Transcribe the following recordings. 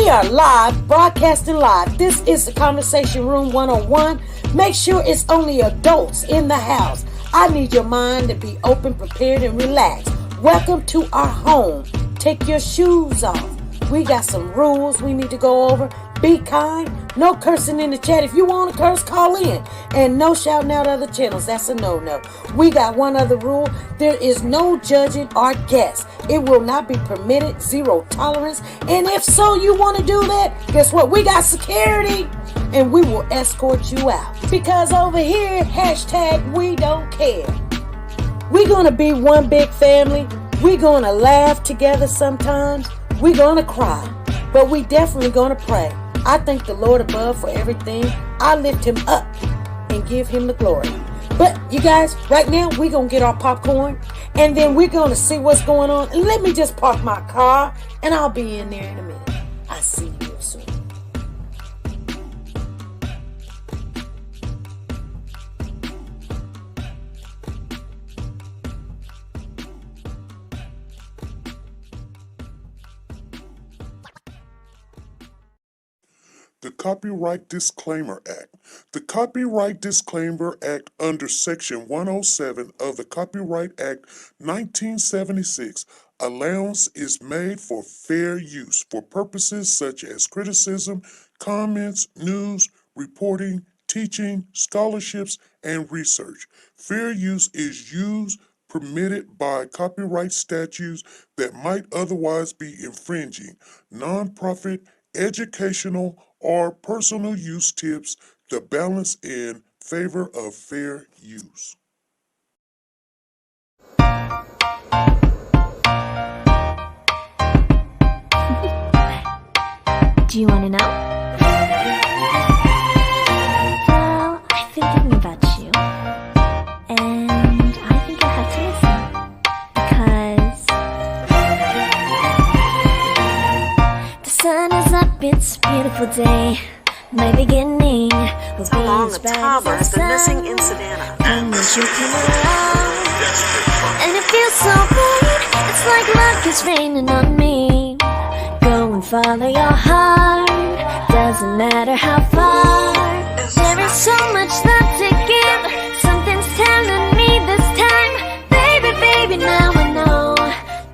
We are live, broadcasting live. This is the Conversation Room 101. Make sure it's only adults in the house. I need your mind to be open, prepared, and relaxed. Welcome to our home. Take your shoes off. We got some rules we need to go over. Be kind. No cursing in the chat. If you want to curse, call in. And no shouting out other channels. That's a no-no. We got one other rule. There is no judging our guests. It will not be permitted. Zero tolerance. And if so, you want to do that, guess what? We got security. And we will escort you out. Because over here, hashtag we don't care. We're going to be one big family. We're going to laugh together sometimes. We're going to cry. But we definitely going to pray. I thank the Lord above for everything. I lift him up and give him the glory. But you guys, right now, we're going to get our popcorn. And then we're going to see what's going on. And let me just park my car. And I'll be in there in a minute. I'll see you real soon. The Copyright Disclaimer Act. The Copyright Disclaimer Act under Section 107 of the Copyright Act 1976, allowance is made for fair use for purposes such as criticism, comments, news, reporting, teaching, scholarships, and research. Fair use is used permitted by copyright statutes that might otherwise be infringing. Nonprofit, educational, or personal use tips, the balance in favor of fair use. Do you want to know? Well, I've been thinking about you, and I think you'll have to listen, because the sun is up, it's a beautiful day. My beginning will be Along as the bright tower, as the the missing sun. in Savannah. And as you come around, and it feels so right, it's like luck is raining on me. Go and follow your heart, doesn't matter how far. There is so much love to give, something's telling me this time. Baby, baby, now I know.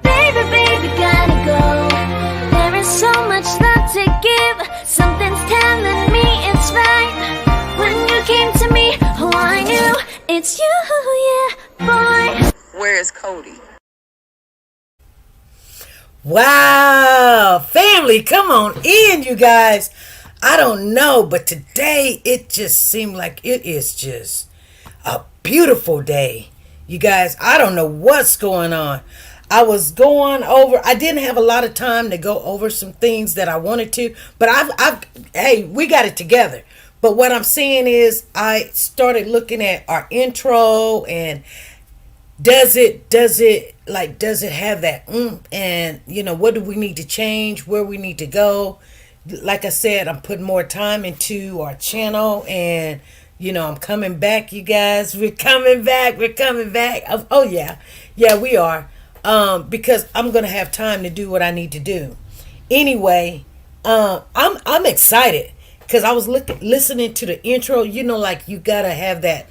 Baby, baby, gotta go. There is so much love to give, something's telling me it's right. When you came to me, oh I knew it's you, yeah, boy. Where is Cody? Wow, family, come on in, you guys. I don't know, but today it just seemed like it is just a beautiful day. You guys, I don't know what's going on. I was going over, I didn't have a lot of time to go over some things that I wanted to, but hey, we got it together. But what I'm saying is I started looking at our intro and does it have that and what do we need to change, where we need to go. Like I said, I'm putting more time into our channel, and I'm coming back, you guys. We're coming back. Oh yeah, we are, because I'm gonna have time to do what I need to do. Anyway, I'm excited because I was listening to the intro. Like you gotta have that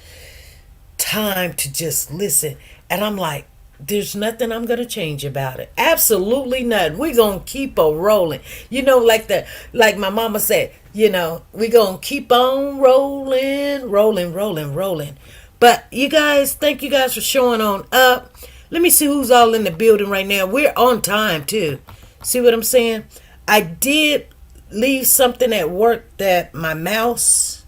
time to just listen. And I'm like, there's nothing I'm going to change about it. Absolutely nothing. We're going to keep on rolling. Like my mama said, we're going to keep on rolling. But you guys, thank you guys for showing on up. Let me see who's all in the building right now. We're on time too. See what I'm saying? I did leave something at work, that my mouse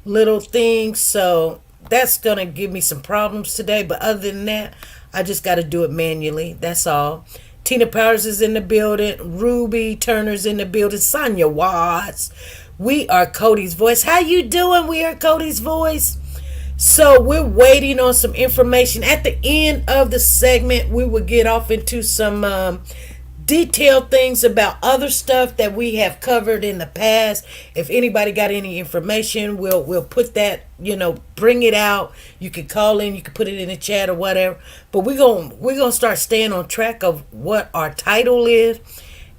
little thing, so that's gonna give me some problems today, but other than that, I just got to do it manually. That's all. Tina Powers is in the building. Ruby Turner's in the building. Sonia Watts. We are Cody's Voice. How you doing? We are Cody's Voice. So we're waiting on some information. At the end of the segment, we will get off into some detailed things about other stuff that we have covered in the past. If anybody got any information, we'll put that, bring it out. You can call in, you can put it in the chat or whatever. But we're gonna start staying on track of what our title is.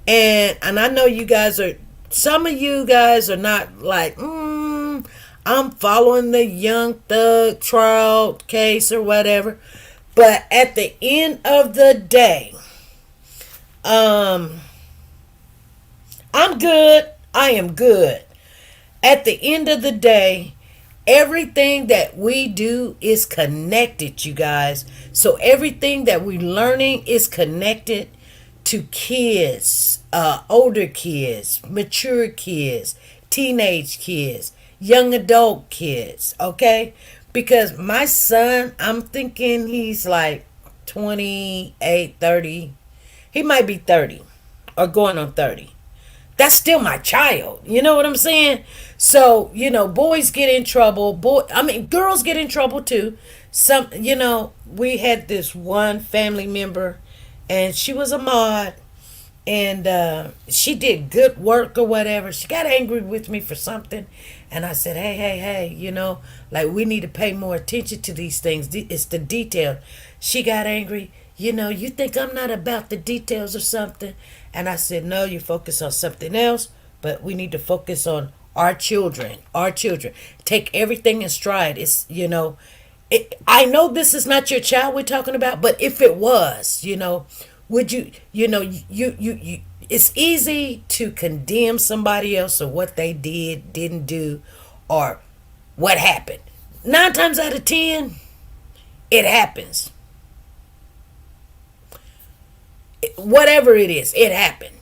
And I know you guys are some of you guys are not like, I'm following the Young Thug trial case or whatever. But at the end of the day, I'm good. I am good. At the end of the day, everything that we do is connected, you guys. So everything that we're learning is connected to kids, older kids, mature kids, teenage kids, young adult kids, okay? Because my son, I'm thinking he's like 28, 30. He might be 30 or going on 30. That's still my child. You know what I'm saying? So, boys get in trouble. Girls get in trouble too. We had this one family member and she was a mod and she did good work or whatever. She got angry with me for something. And I said, hey, like we need to pay more attention to these things. It's the detail. She got angry. You think I'm not about the details or something? And I said, no, you focus on something else, but we need to focus on our children. Take everything in stride. I know this is not your child we're talking about, but if it was, would you, it's easy to condemn somebody else or what they did, didn't do, or what happened. 9 times out of 10, it happens. Whatever it is, it happened.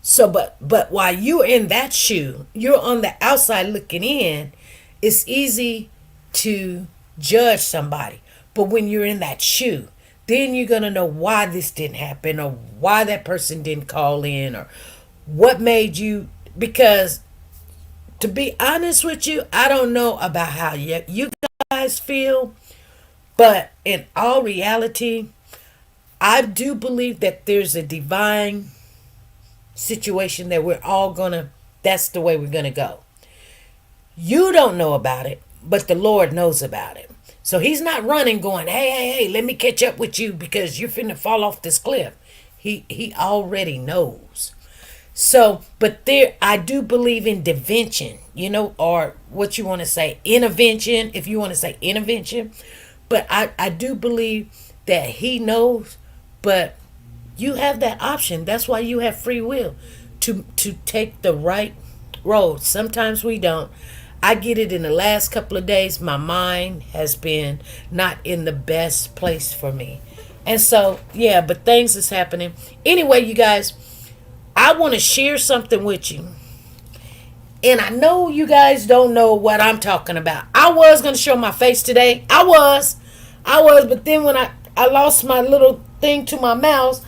So, but while you're in that shoe, you're on the outside looking in, it's easy to judge somebody. But when you're in that shoe, then you're going to know why this didn't happen or why that person didn't call in or what made you. Because to be honest with you, I don't know about how you guys feel, but in all reality, I do believe that there's a divine situation that that's the way we're gonna go. You don't know about it, but the Lord knows about it. So he's not running going, hey, let me catch up with you because you're finna fall off this cliff. He already knows. So, but I do believe in divination, or what you want to say, intervention, if you want to say intervention. But I do believe that he knows. But you have that option. That's why you have free will to take the right road. Sometimes we don't. I get it in the last couple of days. My mind has been not in the best place for me. And so, yeah, but things is happening. Anyway, you guys, I want to share something with you. And I know you guys don't know what I'm talking about. I was going to show my face today. I was. But then when I lost my little thing to my mouth,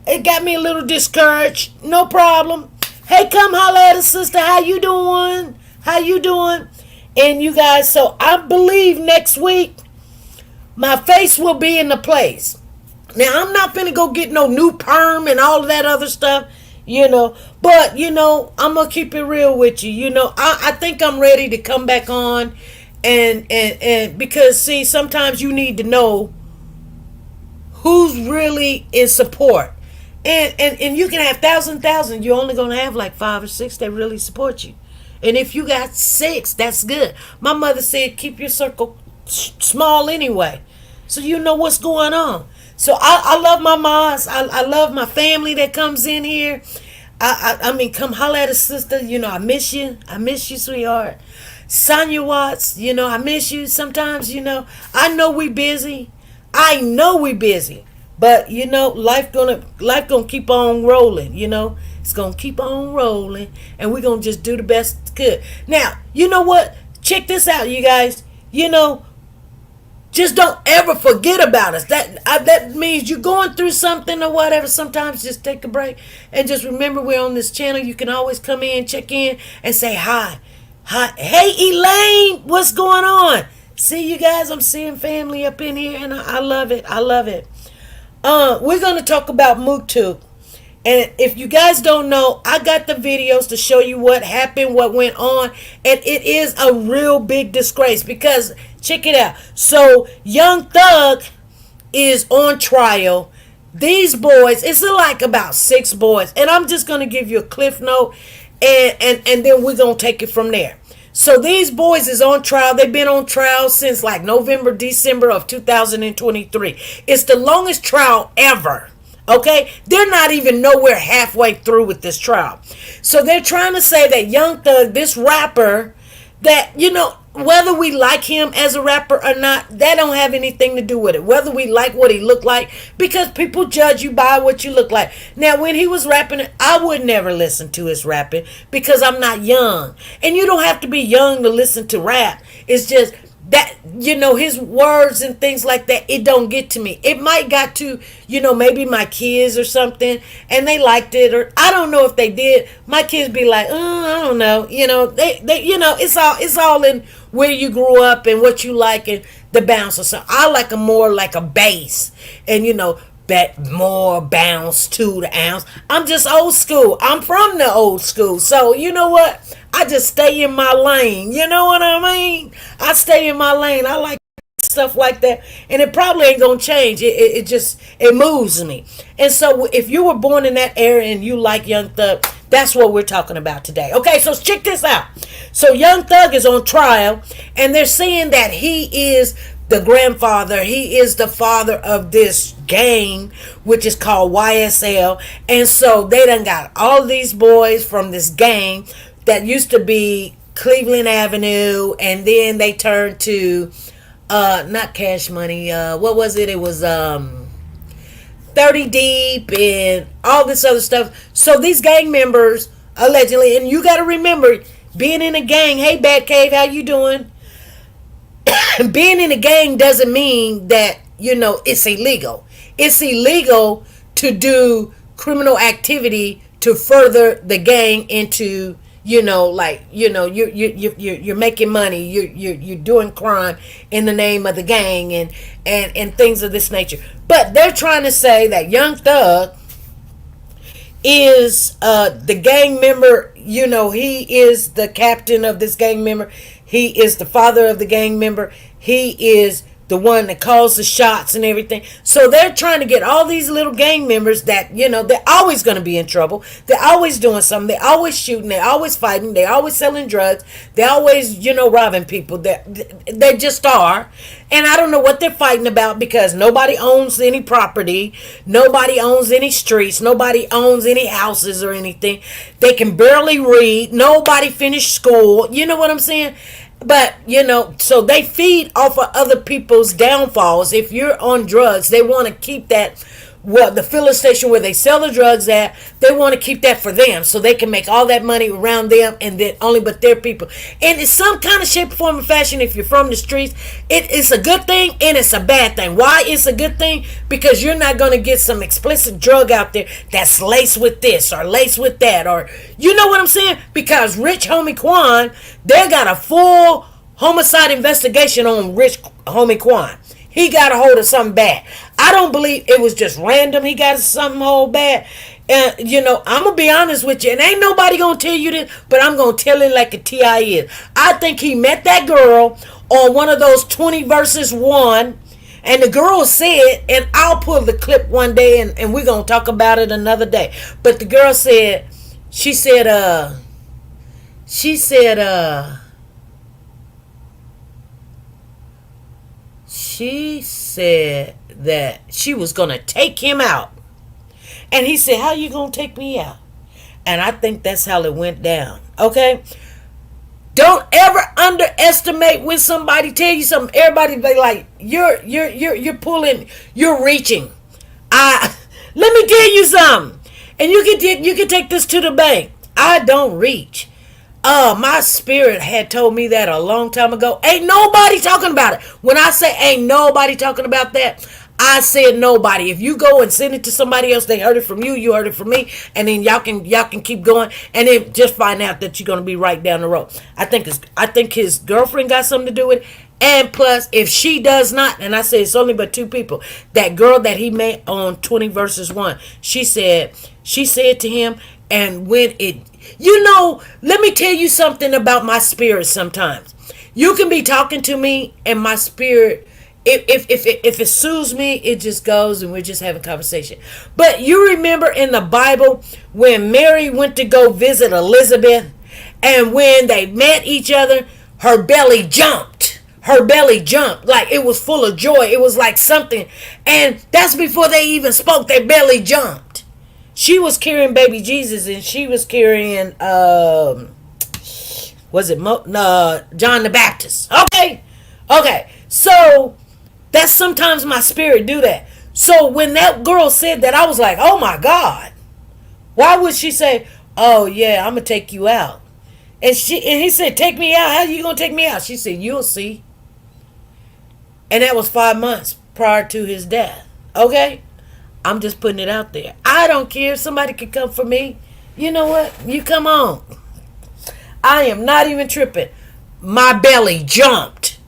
it got me a little discouraged. No problem. Hey, come holler at us, sister. How you doing? And you guys, so I believe next week my face will be in the place. Now, I'm not finna go get no new perm and all of that other stuff, but I'm gonna keep it real with you. I think I'm ready to come back on and because see, sometimes you need to know who's really in support. And you can have thousand. You're only going to have like 5 or 6 that really support you. And if you got 6, that's good. My mother said keep your circle small anyway, so you know what's going on. So I love my moms. I love my family that comes in here. I mean, come holler at a sister. I miss you. I miss you, sweetheart. Sonya Watts, I miss you sometimes. I know we busy. But life gonna keep on rolling. It's gonna keep on rolling, and we're gonna just do the best we could. Now, you know what? Check this out, you guys. Just don't ever forget about us. That means you're going through something or whatever. Sometimes just take a break and just remember we're on this channel. You can always come in, check in, and say hi. Hey, Elaine, what's going on? See, you guys, I'm seeing family up in here, and I love it. We're going to talk about Monuk. And if you guys don't know, I got the videos to show you what happened, what went on. And it is a real big disgrace because, check it out. So, Young Thug is on trial. These boys, it's like about 6 boys. And I'm just going to give you a cliff note. and then we're gonna take it from there. So these boys is on trial. They've been on trial since like November, December of 2023. It's the longest trial ever. Okay, they're not even nowhere halfway through with this trial. So they're trying to say that Young Thug, this rapper, that, whether we like him as a rapper or not, that don't have anything to do with it. Whether we like what he looked like, because people judge you by what you look like. Now, when he was rapping, I would never listen to his rapping because I'm not young. And you don't have to be young to listen to rap. It's just that, his words and things like that, it don't get to me. It might got to, maybe my kids or something, and they liked it, or I don't know if they did. My kids be like, I don't know. They it's all in where you grew up and what you like and the bounce or something. I like a more like a bass, and more bounce to the ounce. I'm just old school. I'm from the old school. So you know what? I just stay in my lane. You know what I mean? I stay in my lane. I like stuff like that, and it probably ain't gonna change. It just it moves me. And so if you were born in that era and you like Young Thug, that's what we're talking about today. Okay, so check this out. So Young Thug is on trial, and they're saying that he is the grandfather. He is the father of this gang, which is called YSL. And so they done got all these boys from this gang that used to be Cleveland Avenue, and then they turned to not Cash Money, what was it? It was 30 Deep and all this other stuff. So these gang members allegedly, and you got to remember, being in a gang, hey Bad Cave, how you doing? Being in a gang doesn't mean that it's illegal. It's illegal to do criminal activity to further the gang into you're making money, you're doing crime in the name of the gang and things of this nature. But they're trying to say that Young Thug is the gang member. He is the captain of this gang member. He is the father of the gang member. He is the one that calls the shots and everything. So they're trying to get all these little gang members that, they're always going to be in trouble. They're always doing something. They're always shooting. They're always fighting. They're always selling drugs. They're always, robbing people. They just are. And I don't know what they're fighting about, because nobody owns any property. Nobody owns any streets. Nobody owns any houses or anything. They can barely read. Nobody finished school. You know what I'm saying? But, so they feed off of other people's downfalls. If you're on drugs, they want to keep that, the filling station where they sell the drugs at, they want to keep that for them so they can make all that money around them and then only but their people. And it's some kind of shape, form, or fashion. If you're from the streets, it's a good thing and it's a bad thing. Why it's a good thing? Because you're not going to get some explicit drug out there that's laced with this or laced with that, or you know what I'm saying? Because Rich Homie Quan, they got a full homicide investigation on Rich Homie Quan. He got a hold of something bad. I don't believe it was just random. He got something whole bad. And, I'm going to be honest with you. And ain't nobody going to tell you this, but I'm going to tell it like a T.I. is. I think he met that girl on one of those 20 versus 1. And the girl said, and I'll pull the clip one day and we're going to talk about it another day. But the girl said, she said that she was going to take him out. And he said, how you going to take me out? And I think that's how it went down. Okay? Don't ever underestimate when somebody tell you something. Everybody be like, you're pulling, you're reaching. Let me tell you something. And you can take this to the bank. I don't reach. My spirit had told me that a long time ago. Ain't nobody talking about it. When I say ain't nobody talking about that, I said nobody. If you go and send it to somebody else, they heard it from you, you heard it from me, and then y'all can keep going, and then just find out that you're gonna be right down the road. I think his girlfriend got something to do with it. And plus, if she does not, and I say it's only but 2 people, that girl that he met on 20 versus 1, she said to him, and when it, let me tell you something about my spirit sometimes. You can be talking to me and my spirit If it soothes me, it just goes and we're just having conversation. But you remember in the Bible when Mary went to go visit Elizabeth, and when they met each other, her belly jumped. Her belly jumped like it was full of joy. It was like something, and that's before they even spoke. Their belly jumped. She was carrying baby Jesus, and she was carrying John the Baptist. Okay. So that's sometimes my spirit do that. So when that girl said that, I was like, oh my God. Why would she say, oh yeah, I'm gonna take you out? And he said, take me out. How you gonna take me out? She said, you'll see. And that was 5 months prior to his death. Okay? I'm just putting it out there. I don't care if somebody could come for me. You know what? You come on. I am not even tripping. My belly jumped.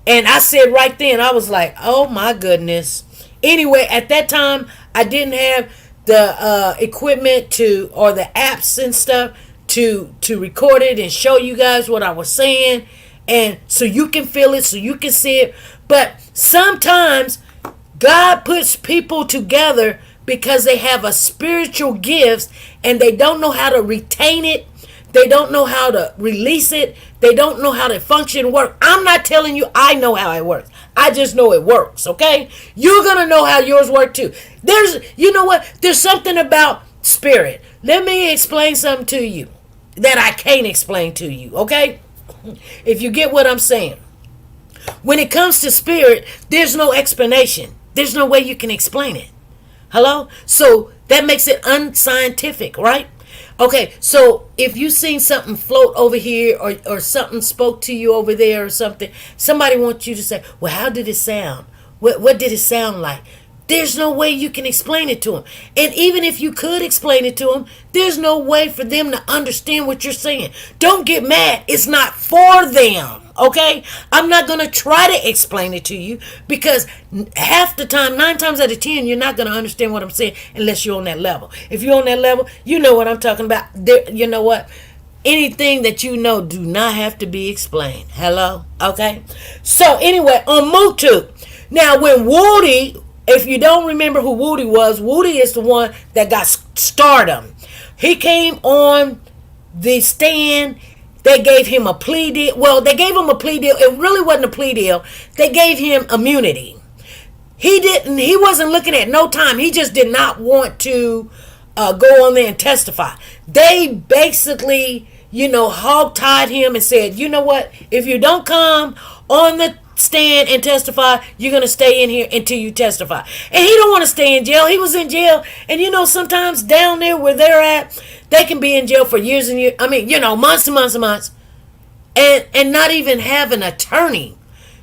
And I said right then, I was like, oh my goodness. Anyway, at that time, I didn't have the equipment or the apps and stuff to record it and show you guys what I was saying. And so you can feel it, so you can see it. But sometimes God puts people together because they have a spiritual gifts and they don't know how to retain it. They don't know how to release it. They don't know how to function work. I'm not telling you I know how it works. I just know it works, okay? You're going to know how yours work too. You know what? There's something about spirit. Let me explain something to you that I can't explain to you, okay? If you get what I'm saying. When it comes to spirit, there's no explanation. There's no way you can explain it. Hello? So that makes it unscientific, right? Okay, so if you seen something float over here or something spoke to you over there or something, somebody wants you to say, well, how did it sound? What did it sound like? There's no way you can explain it to them. And even if you could explain it to them, there's no way for them to understand what you're saying. Don't get mad. It's not for them. Okay? I'm not going to try to explain it to you because half the time, 9 times out of 10, you're not going to understand what I'm saying unless you're on that level. If you're on that level, you know what I'm talking about. You know what? Anything that you know do not have to be explained. Hello? Okay? So anyway, on Monuk. Now when Woody, if you don't remember who Woody was, Woody is the one that got stardom. He came on the stand. They gave him a plea deal. Well, they gave him a plea deal. It really wasn't a plea deal. They gave him immunity. He wasn't looking at no time. He just did not want to go on there and testify. They basically, hog-tied him and said, you know what? If you don't come on the stand and testify, you're going to stay in here until you testify. And he don't want to stay in jail. He was in jail. And sometimes down there where they're at, they can be in jail for years and years. I mean, months and months and months. And not even have an attorney.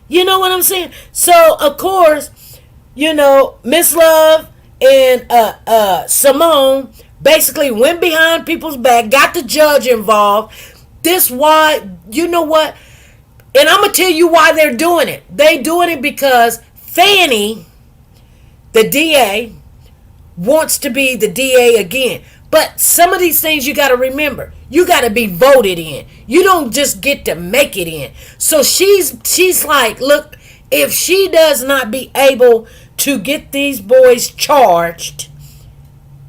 You know what I'm saying? So, of course, Miss Love and Simone basically went behind people's back, got the judge involved. You know what? And I'm going to tell you why they're doing it. They're doing it because Fannie, the DA, wants to be the DA again. But some of these things you got to remember. You got to be voted in. You don't just get to make it in. So she's like, look, if she does not be able to get these boys charged,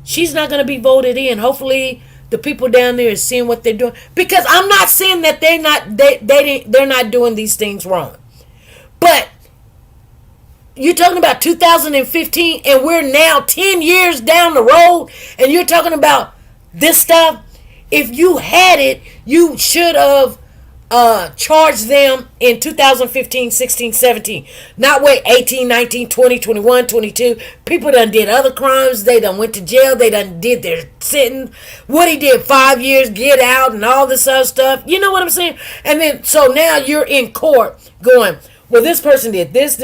she's not going to be voted in. Hopefully the people down there is seeing what they're doing, because I'm not saying that they're not doing these things wrong, but you're talking about 2015 and we're now 10 years down the road and you're talking about this stuff. If you had it, you should have charged them in 2015, 16, 17. Not wait 18, 19, 20, 21, 22. People done did other crimes. They done went to jail. They done did their sentence. Woody did 5 years, get out, and all this other stuff. You know what I'm saying? And then, so now you're in court going, well, this person did this.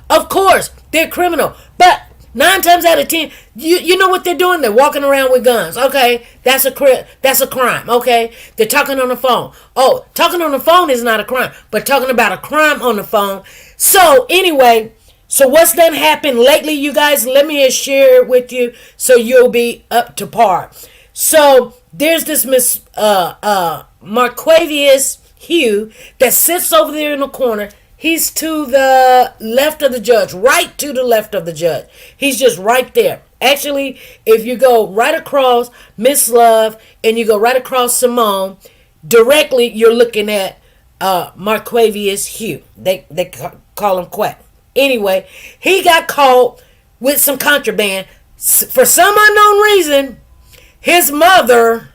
Of course, they're criminal. But 9 times out of 10, you know what they're doing? They're walking around with guns. Okay, that's a crime. Okay, they're talking on the phone. Oh, talking on the phone is not a crime, but talking about a crime on the phone. So anyway, so what's done happened lately, you guys? Let me share it with you so you'll be up to par. So there's this Miss Marquavius Hugh that sits over there in the corner. He's to the left of the judge, right to the left of the judge. He's just right there. Actually, if you go right across Miss Love and you go right across Simone, directly you're looking at Marquavius Hugh. They call him Quack. Anyway, he got caught with some contraband. For some unknown reason, his mother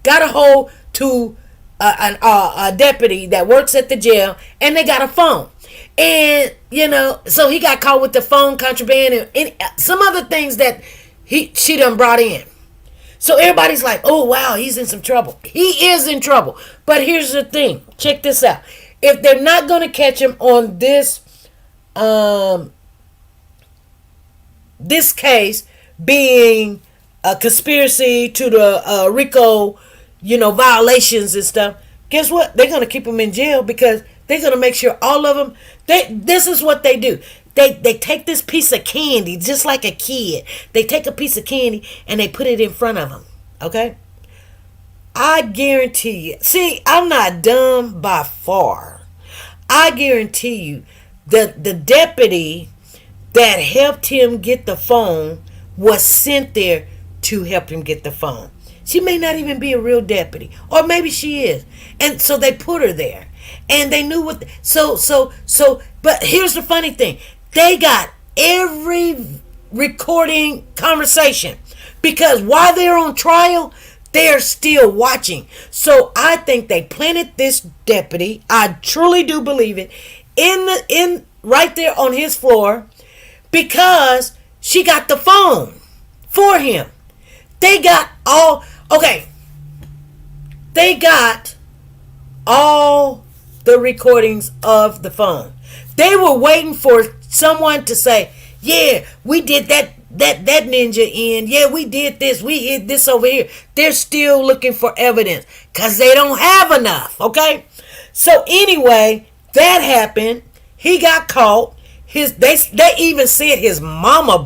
got a hold to a deputy that works at the jail, and they got a phone. And so he got caught with the phone contraband and some other things that she done brought in. So everybody's like, oh wow, he's in some trouble. He is in trouble. But here's the thing. Check this out. If they're not going to catch him on this case being a conspiracy to the RICO, violations and stuff, guess what? They're going to keep him in jail because they're going to make sure all of them, this is what they do. They take this piece of candy, just like a kid. They take a piece of candy and they put it in front of them. Okay? I guarantee you. See, I'm not dumb by far. I guarantee you that the deputy that helped him get the phone was sent there to help him get the phone. She may not even be a real deputy, or maybe she is. And so they put her there. And they knew what but here's the funny thing. They got every recording conversation because while they're on trial, they're still watching. So I think they planted this deputy. I truly do believe it in right there on his floor because she got the phone for him. They got all the recordings of the phone. They were waiting for someone to say, yeah, we did that ninja in. Yeah, we did this. We hid this over here. They're still looking for evidence because they don't have enough. Okay? So anyway, that happened. He got caught. They even said his mama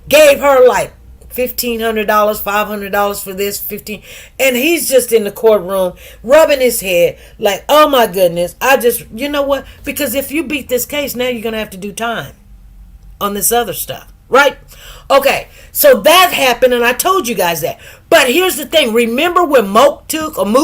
gave her like $1,500, $500 for this, and he's just in the courtroom rubbing his head like, oh my goodness, you know what? Because if you beat this case, now you're gonna have to do time on this other stuff, right? Okay, so that happened, and I told you guys that. But here's the thing: remember when Monuk, and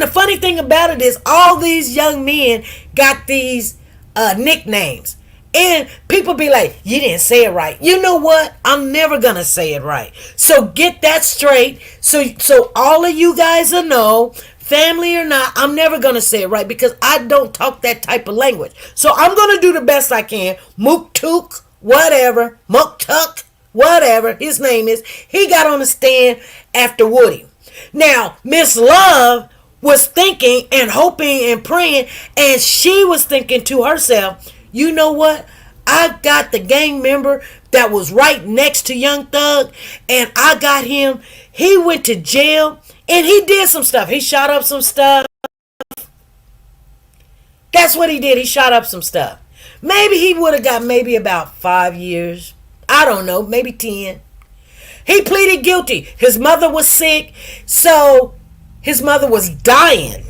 the funny thing about it is, all these young men got these nicknames. And people be like, you didn't say it right. You know what? I'm never going to say it right. So get that straight. So all of you guys will know, family or not, I'm never going to say it right because I don't talk that type of language. So I'm going to do the best I can. Muktuk, whatever. Muktuk, whatever his name is. He got on the stand after Woody. Now, Miss Love was thinking and hoping and praying, and she was thinking to herself, you know what? I got the gang member that was right next to Young Thug, and I got him. He went to jail, and he did some stuff. He shot up some stuff. That's what he did. He shot up some stuff. Maybe he would have got maybe about 5 years. I don't know, maybe 10. He pleaded guilty. His mother was sick, so his mother was dying.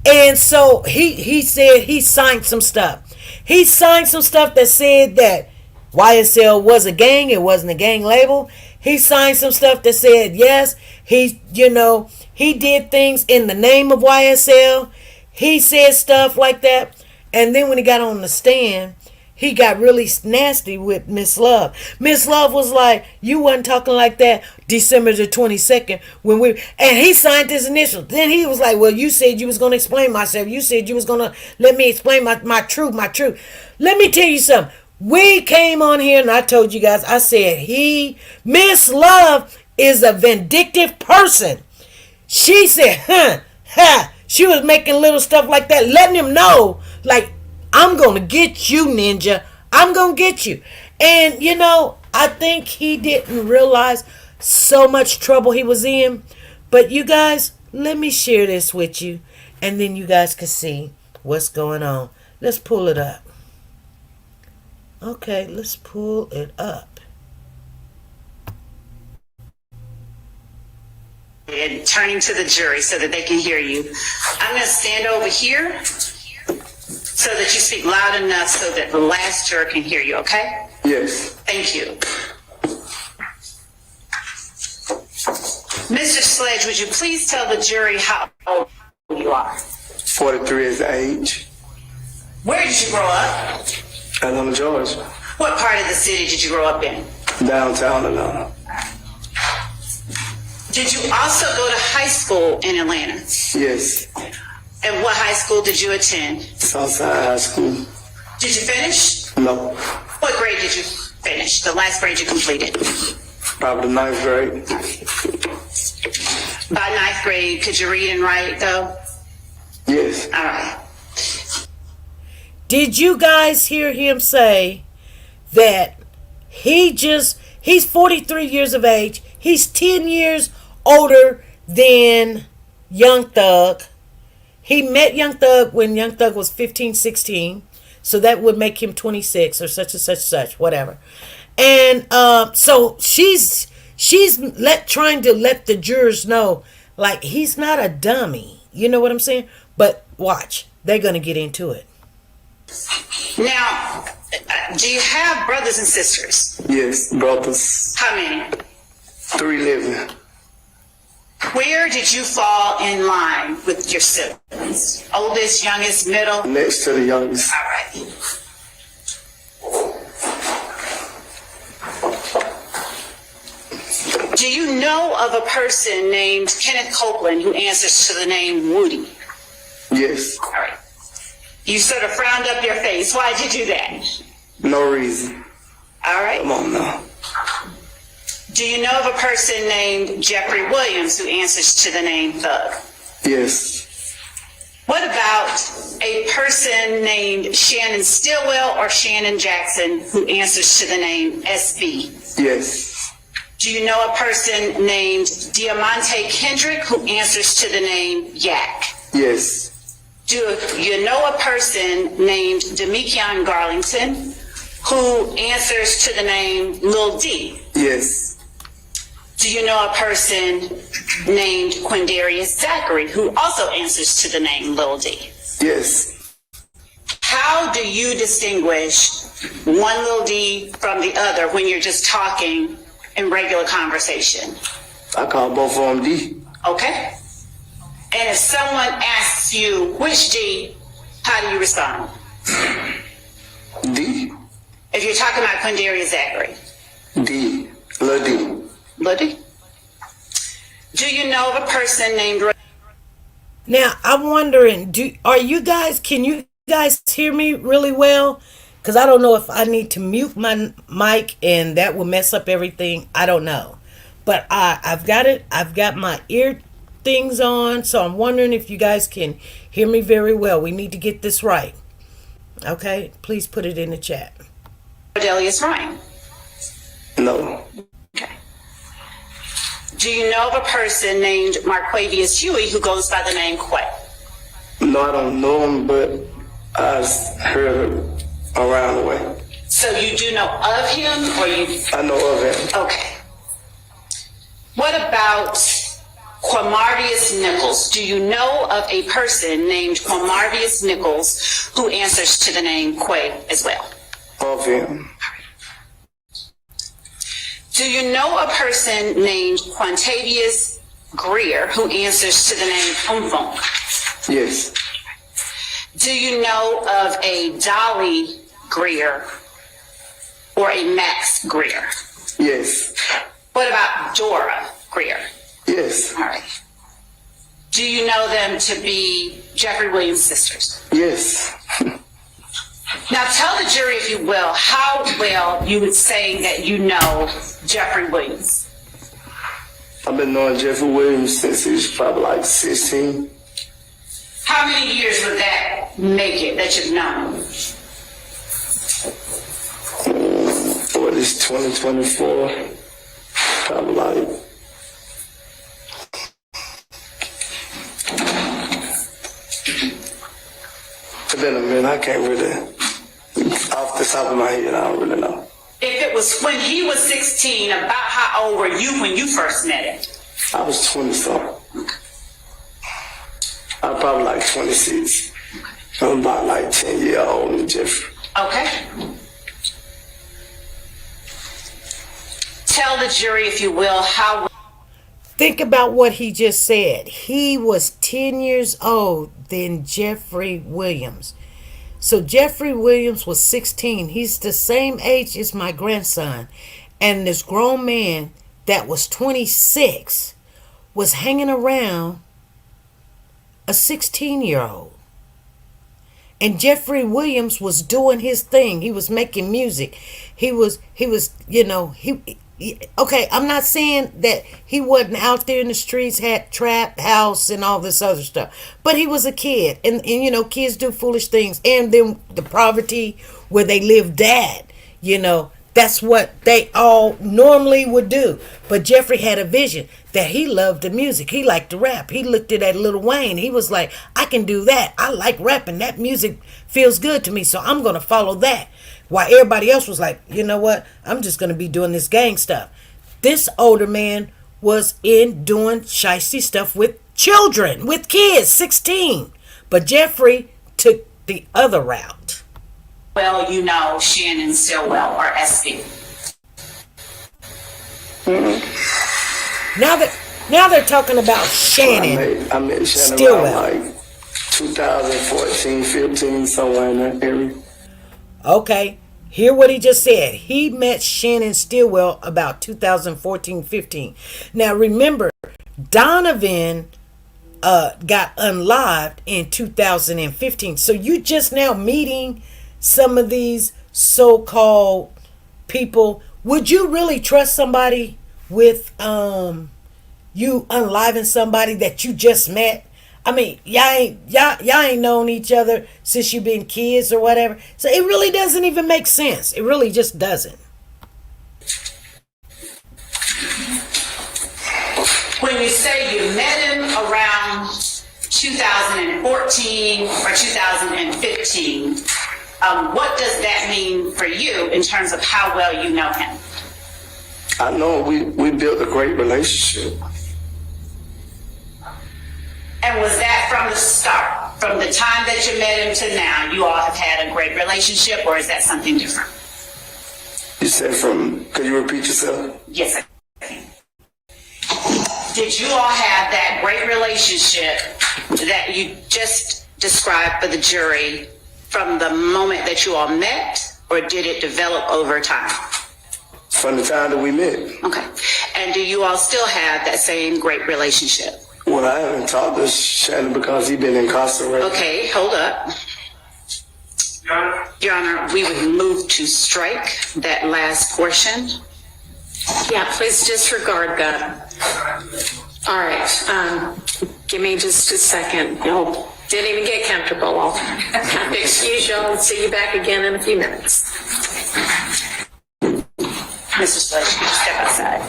And so he said he signed some stuff. He signed some stuff that said that YSL was a gang. It wasn't a gang label. He signed some stuff that said, yes, he did things in the name of YSL. He said stuff like that. And then when he got on the stand, he got really nasty with Miss Love. Miss Love was like, you wasn't talking like that December the 22nd and he signed his initials. Then he was like, well, you said you was going to explain myself. You said you was going to let me explain my truth. Let me tell you something. We came on here and I told you guys, I said, Miss Love is a vindictive person. She said, she was making little stuff like that, letting him know, like, I'm going to get you, ninja. I'm going to get you. And, I think he didn't realize so much trouble he was in. But you guys, let me share this with you. And then you guys can see what's going on. Let's pull it up. Okay, let's pull it up. And turning to the jury so that they can hear you. I'm going to stand over here so that you speak loud enough so that the last juror can hear you, okay? Yes. Thank you. Mr. Sledge, would you please tell the jury how old you are? 43 is the age. Where did you grow up? Atlanta, Georgia. What part of the city did you grow up in? Downtown Atlanta. Did you also go to high school in Atlanta? Yes. And what high school did you attend? Southside High School. Did you finish? No. What grade did you finish? The last grade you completed? Probably 9th grade. By 9th grade, could you read and write though? Yes. All right. Did you guys hear him say that he's 43 years of age. He's 10 years older than Young Thug. He met Young Thug when Young Thug was 15, 16. So that would make him 26 or such and such, whatever. And so she's trying to let the jurors know, like, he's not a dummy. You know what I'm saying? But watch, they're going to get into it. Now, do you have brothers and sisters? Yes, brothers. How many? 3 living. Where did you fall in line with your siblings? Oldest, youngest, middle? Next to the youngest. All right. Do you know of a person named Kenneth Copeland who answers to the name Woody? Yes. All right. You sort of frowned up your face. Why did you do that? No reason. All right. Come on now. Do you know of a person named Jeffrey Williams who answers to the name Thug? Yes. What about a person named Shannon Stillwell or Shannon Jackson who answers to the name SB? Yes. Do you know a person named Diamante Kendrick who answers to the name Yak? Yes. Do you know a person named Demikion Garlington who answers to the name Lil D? Yes. Do you know a person named Quindarius Zachary who also answers to the name Lil D? Yes. How do you distinguish one Lil D from the other when you're just talking in regular conversation? I call both of them D. Okay. And if someone asks you which D, how do you respond? D. If you're talking about Quindarius Zachary. D. Lil D. Lil D? Do you know of a person named... Now, I'm wondering, can you guys hear me really well? Because I don't know if I need to mute my mic and that will mess up everything. I don't know. But I've got it. I've got my ear things on. So I'm wondering if you guys can hear me very well. We need to get this right. Okay? Please put it in the chat. Cordelius Ryan? No. Okay. Do you know of a person named Marquavius Huey who goes by the name Quay? No, I don't know him, but I've heard around the way. So you do know of him, or you... I know of him. Okay. What about Quamarvius Nichols? Do you know of a person named Quamarvius Nichols who answers to the name Quay as well? Of him. Do you know a person named Quantavius Greer who answers to the name Umfunk? Yes. Do you know of a Dolly Greer or a Max Greer? Yes. What about Dora Greer? Yes. All right. Do you know them to be Jeffrey Williams' sisters? Yes. Now tell the jury, if you will, how well you would say that you know Jeffrey Williams. I've been knowing Jeffrey Williams since he was probably like 16. How many years would that make it that you've known him? What is 2024? Probably like... It's been a minute, I can't really... Off the top of my head, I don't really know. If it was when he was 16, about how old were you when you first met him? I was 20 something. I was probably like 26. I'm about like 10-year-old and Jeffrey. Okay. Tell the jury, if you will, how... Think about what he just said. He was 10 years old than Jeffrey Williams. So Jeffrey Williams was 16. He's the same age as my grandson. And this grown man that was 26 was hanging around a 16-year-old. And Jeffrey Williams was doing his thing. He was making music. He was, okay, I'm not saying that he wasn't out there in the streets, had trap house and all this other stuff. But he was a kid. And kids do foolish things. And then the poverty where they lived at, that's what they all normally would do. But Jeffrey had a vision that he loved the music. He liked to rap. He looked at Lil Wayne. He was like, I can do that. I like rapping. That music feels good to me, so I'm going to follow that. While everybody else was like, you know what? I'm just going to be doing this gang stuff. This older man was in doing shicey stuff with children, with kids, 16. But Jeffrey took the other route. Well, you know Shannon Stillwell, or SB. Now they're talking about Shannon. I met Shannon Stillwell. around like 2014, 15, somewhere in that area. Okay, hear what he just said. He met Shannon Stillwell about 2014-15. Now remember, Donovan got unlived in 2015. So you just now meeting some of these so-called people. Would you really trust somebody with you unliving somebody that you just met? I mean, y'all ain't known each other since you been kids or whatever. So it really doesn't even make sense. It really just doesn't. When you say you met him around 2014 or 2015, what does that mean for you in terms of how well you know him? I know we built a great relationship. And was that from the start, from the time that you met him to now, you all have had a great relationship, or is that something different? You said can you repeat yourself? Yes, I can. Did you all have that great relationship that you just described for the jury from the moment that you all met, or did it develop over time? From the time that we met. Okay. And do you all still have that same great relationship? Well, I haven't talked to Shannon because he's been incarcerated. Okay, hold up. Your Honor, we would move to strike that last portion. Yeah, please disregard that. All right, give me just a second. Y'all didn't even get comfortable. I'll have to excuse y'all and see you back again in a few minutes. Mr. Sledge, can you step outside?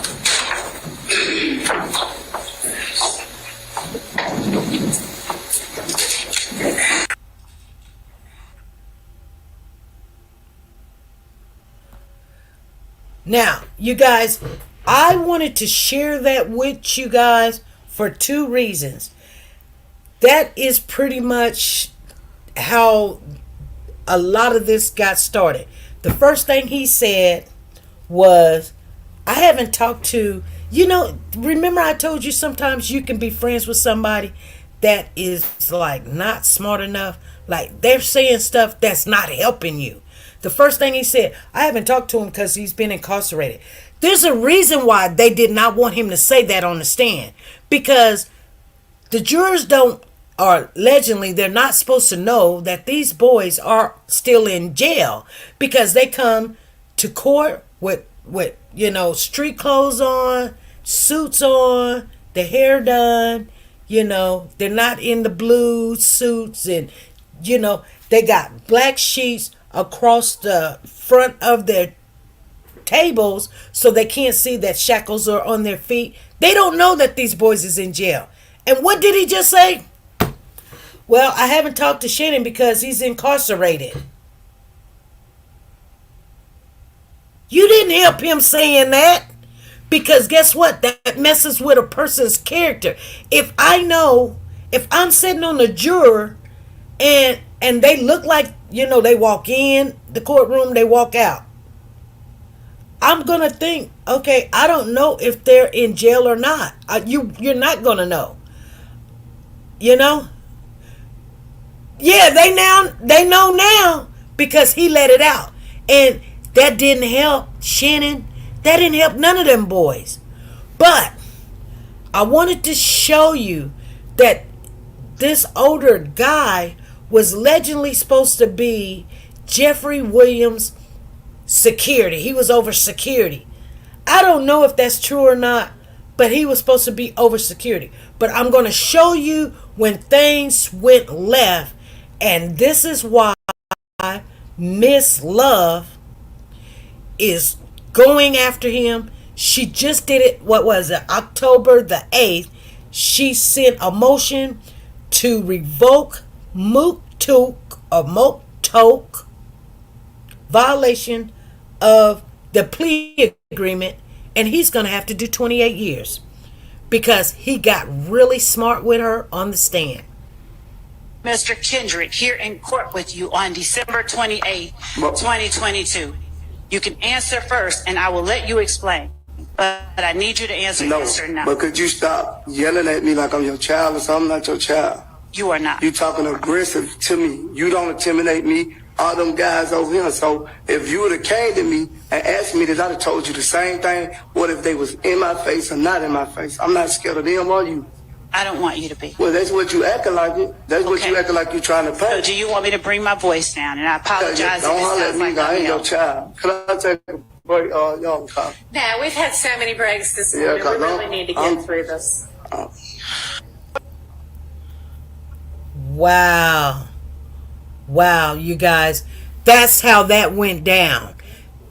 Now, you guys, I wanted to share that with you guys for two reasons. That is pretty much how a lot of this got started. The first thing he said was, I haven't talked to, remember I told you sometimes you can be friends with somebody that is like not smart enough, like they're saying stuff that's not helping you. The first thing he said, I haven't talked to him because he's been incarcerated. There's a reason why they did not want him to say that on the stand. Because the jurors or allegedly, they're not supposed to know that these boys are still in jail. Because they come to court with street clothes on, suits on, the hair done. They're not in the blue suits. And, they got black sheets across the front of their tables so they can't see that shackles are on their feet. They don't know that these boys is in jail. And what did he just say? Well, I haven't talked to Shannon because he's incarcerated. You didn't help him saying that, because guess what? That messes with a person's character. If I'm sitting on the juror and and they look like, they walk in the courtroom, they walk out. I'm gonna think, okay, I don't know if they're in jail or not. You're not gonna know. You know? Yeah, they know now because he let it out. And that didn't help Shannon. That didn't help none of them boys. But I wanted to show you that this older guy was allegedly supposed to be Jeffrey Williams' security. He was over security. I don't know if that's true or not, but he was supposed to be over security. But I'm going to show you when things went left, and this is why Miss Love is going after him. She just did it, what was it, October the 8th. She sent a motion to revoke Tounk violation of the plea agreement, and he's going to have to do 28 years because he got really smart with her on the stand. Mr. Kendrick, here in court with you on December 28th, 2022. You can answer first, and I will let you explain. But I need you to answer yes or no. But could you stop yelling at me like I'm your child or something? I'm not your child. You are not. You talking aggressive to me. You don't intimidate me. All them guys over here. So if you would have came to me and asked me this, I'd have told you the same thing. What if they was in my face or not in my face? I'm not scared of them or you. I don't want you to be. Well, that's what you acting like it. That's what you acting like you're trying to pay. So do you want me to bring my voice down? And I apologize Don't if it holler at sounds me. like I ain't I'm your child. Can I take a break? Y'all talk. No, we've had so many breaks this morning. We really need to get through this. Wow, you guys, that's how that went down.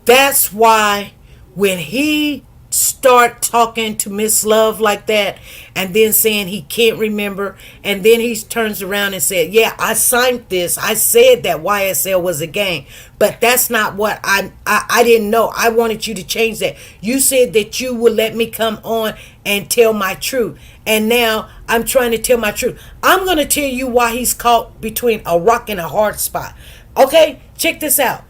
That's why when he start talking to Miss Love like that, and then saying he can't remember, and then he turns around and said, yeah, I signed this, I said that YSL was a gang, but that's not what I didn't know. I wanted you to change that. You said that you would let me come on and tell my truth, and now I'm trying to tell my truth. I'm going to tell you why he's caught between a rock and a hard spot. Okay, check this out.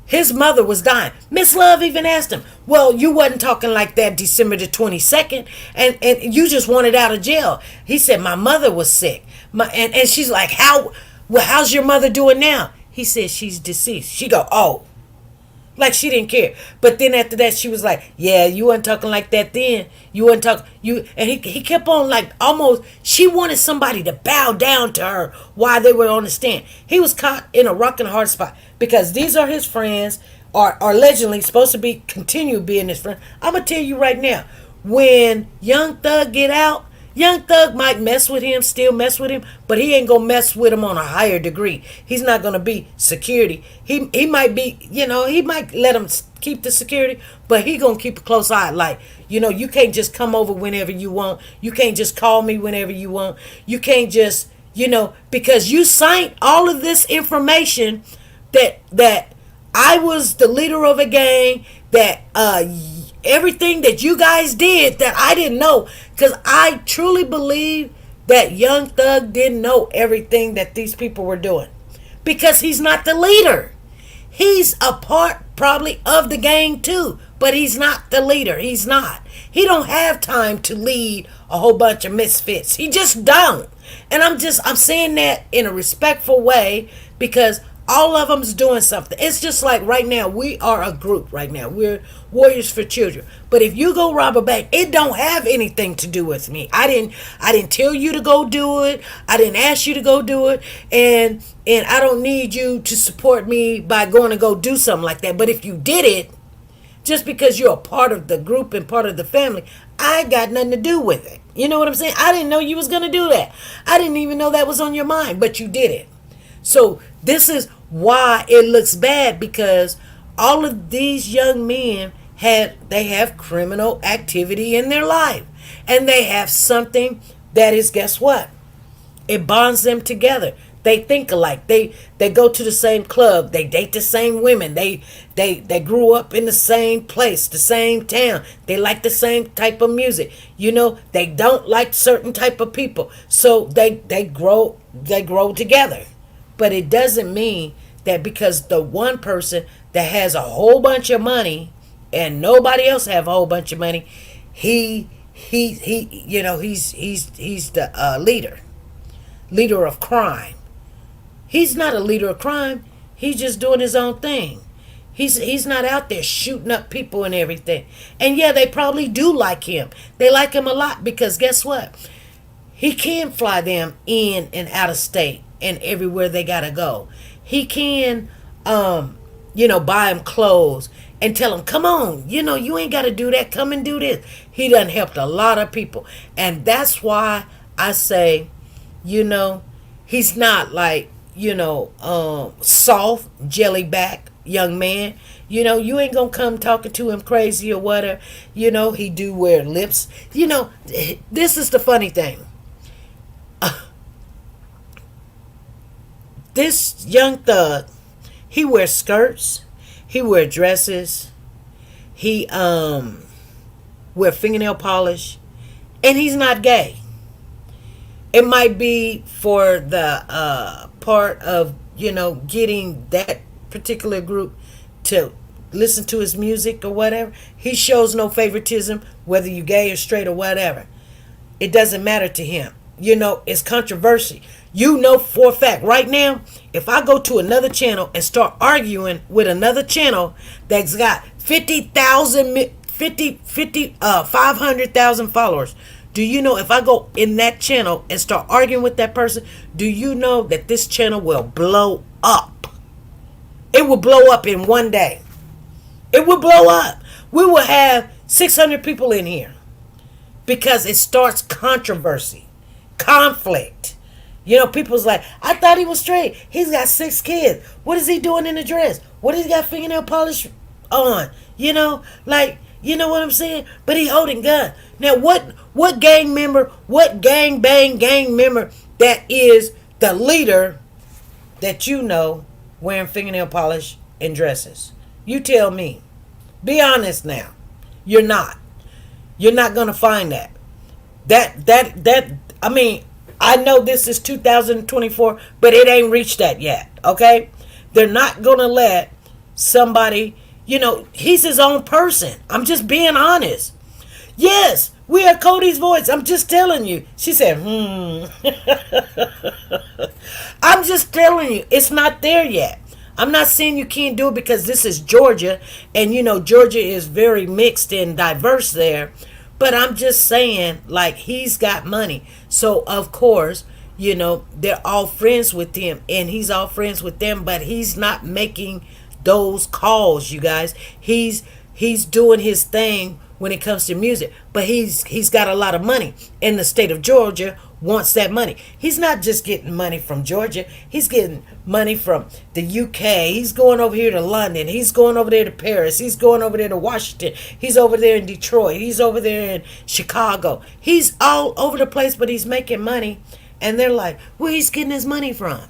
His mother was dying. Miss Love even asked him, well, you wasn't talking like that December the 22nd, and you just wanted out of jail. He said, my mother was sick. And she's like, how's your mother doing now? He said, she's deceased. She go, oh. Like she didn't care. But then after that, she was like, yeah, you weren't talking like that then. You weren't talking. And he kept on like almost, she wanted somebody to bow down to her while they were on the stand. He was caught in a rock and a hard spot because these are his friends, are allegedly supposed to be continue being his friend. I'm going to tell you right now, when Young Thug get out, Young Thug might mess with him, still mess with him, but he ain't gonna mess with him on a higher degree. He's not gonna be security. He might be, he might let him keep the security, but he gonna keep a close eye. Like, you can't just come over whenever you want. You can't just call me whenever you want. You can't just, because you signed all of this information that I was the leader of a gang, that everything that you guys did that I didn't know, because I truly believe that Young Thug didn't know everything that these people were doing, because he's not the leader. He's a part probably of the gang too, but he's not the leader. He's not. He don't have time to lead a whole bunch of misfits. He just don't. And I'm saying that in a respectful way, because all of them's doing something. It's just like right now, we are a group right now. We're Warriors for Children. But if you go rob a bank, it don't have anything to do with me. I didn't tell you to go do it. I didn't ask you to go do it. And I don't need you to support me by going to go do something like that. But if you did it, just because you're a part of the group and part of the family, I got nothing to do with it. You know what I'm saying? I didn't know you was going to do that. I didn't even know that was on your mind, but you did it. So this is why it looks bad, because all of these young men have criminal activity in their life, and they have something that is, guess what? It bonds them together. They think alike. They go to the same club. They date the same women. They grew up in the same place, the same town. They like the same type of music. They don't like certain type of people. So they grow together. But it doesn't mean that because the one person that has a whole bunch of money and nobody else have a whole bunch of money, he's the leader of crime. He's not a leader of crime. He's just doing his own thing. He's not out there shooting up people and everything. And yeah, they probably do like him. They like him a lot because guess what? He can fly them in and out of state and everywhere they gotta go. He can, buy them clothes and tell them, come on, you ain't gotta do that. Come and do this. He done helped a lot of people. And that's why I say, he's not like, soft, jellyback young man. You ain't gonna come talking to him crazy or whatever. He do wear lips. This is the funny thing. This young thug, he wears skirts, he wear dresses, he wear fingernail polish, and he's not gay. It might be for the part of getting that particular group to listen to his music or whatever. He shows no favoritism, whether you gay or straight or whatever. It doesn't matter to him. It's controversy. For a fact, right now, if I go to another channel and start arguing with another channel that's got 500,000 followers, do you know if I go in that channel and start arguing with that person, do you know that this channel will blow up? It will blow up in one day. It will blow up. We will have 600 people in here because it starts controversy, conflict. People's like, I thought he was straight. He's got 6 kids. What is he doing in the dress? What has he got fingernail polish on? You know what I'm saying? But he holding gun. Now, what gang member, what gang member that is the leader that wearing fingernail polish and dresses? You tell me. Be honest now. You're not. You're not going to find that. I know this is 2024, but it ain't reached that yet, okay? They're not going to let somebody, he's his own person. I'm just being honest. Yes, we are Cody's voice. I'm just telling you. She said, I'm just telling you, it's not there yet. I'm not saying you can't do it because this is Georgia, and Georgia is very mixed and diverse there. But I'm just saying, like, he's got money. So, of course, they're all friends with him. And he's all friends with them. But he's not making those calls, you guys. He's doing his thing when it comes to music. But he's got a lot of money. And the state of Georgia wants that money. He's not just getting money from Georgia. He's getting money from the UK. He's going over here to London. He's going over there to Paris. He's going over there to Washington. He's over there in Detroit. He's over there in Chicago. He's all over the place, but he's making money. And they're like, where he's getting his money from?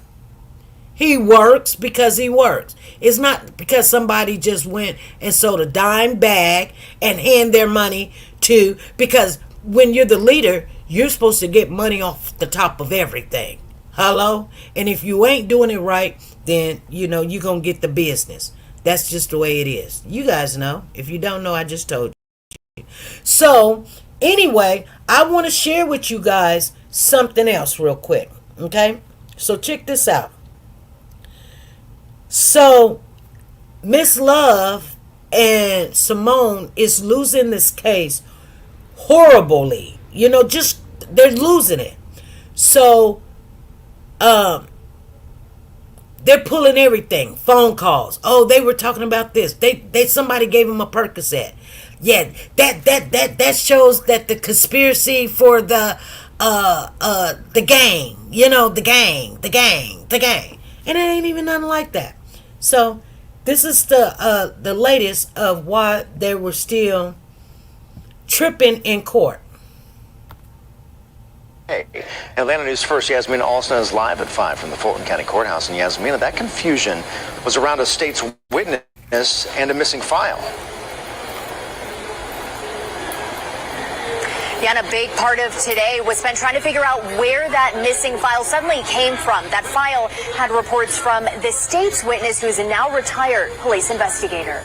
He works because he works. It's not because somebody just went and sold a dime bag and hand their money to, because when you're the leader, you're supposed to get money off the top of everything. Hello? And if you ain't doing it right, then, you're going to get the business. That's just the way it is. You guys know. If you don't know, I just told you. So, anyway, I want to share with you guys something else real quick. Okay? So, check this out. So, Miss Love and Simone is losing this case horribly. They're losing it. So, they're pulling everything. Phone calls. Oh, they were talking about this. Somebody gave them a Percocet. Yeah, that shows that the conspiracy for the gang. The gang. And it ain't even nothing like that. So, this is the latest of why they were still tripping in court. Hey, Atlanta News First, Yasmina Alston is live at 5 from the Fulton County Courthouse. And Yasmina, that confusion was around a state's witness and a missing file. Yeah, and a big part of today was spent trying to figure out where that missing file suddenly came from. That file had reports from the state's witness, who's a now retired police investigator.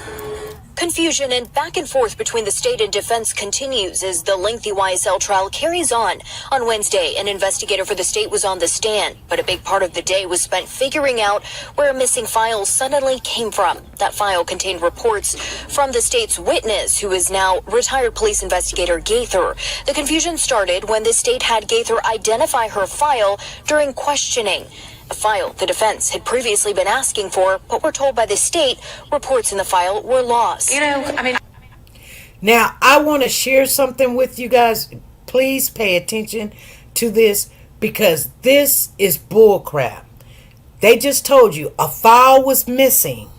Confusion and back and forth between the state and defense continues as the lengthy YSL trial carries on. On Wednesday, an investigator for the state was on the stand, but a big part of the day was spent figuring out where a missing file suddenly came from. That file contained reports from the state's witness, who is now retired police investigator Gaither. The confusion started when the state had Gaither identify her file during questioning. A file the defense had previously been asking for, but we're told by the state reports in the file were lost. Now, I want to share something with you guys. Please pay attention to this, because this is bullcrap. They just told you a file was missing,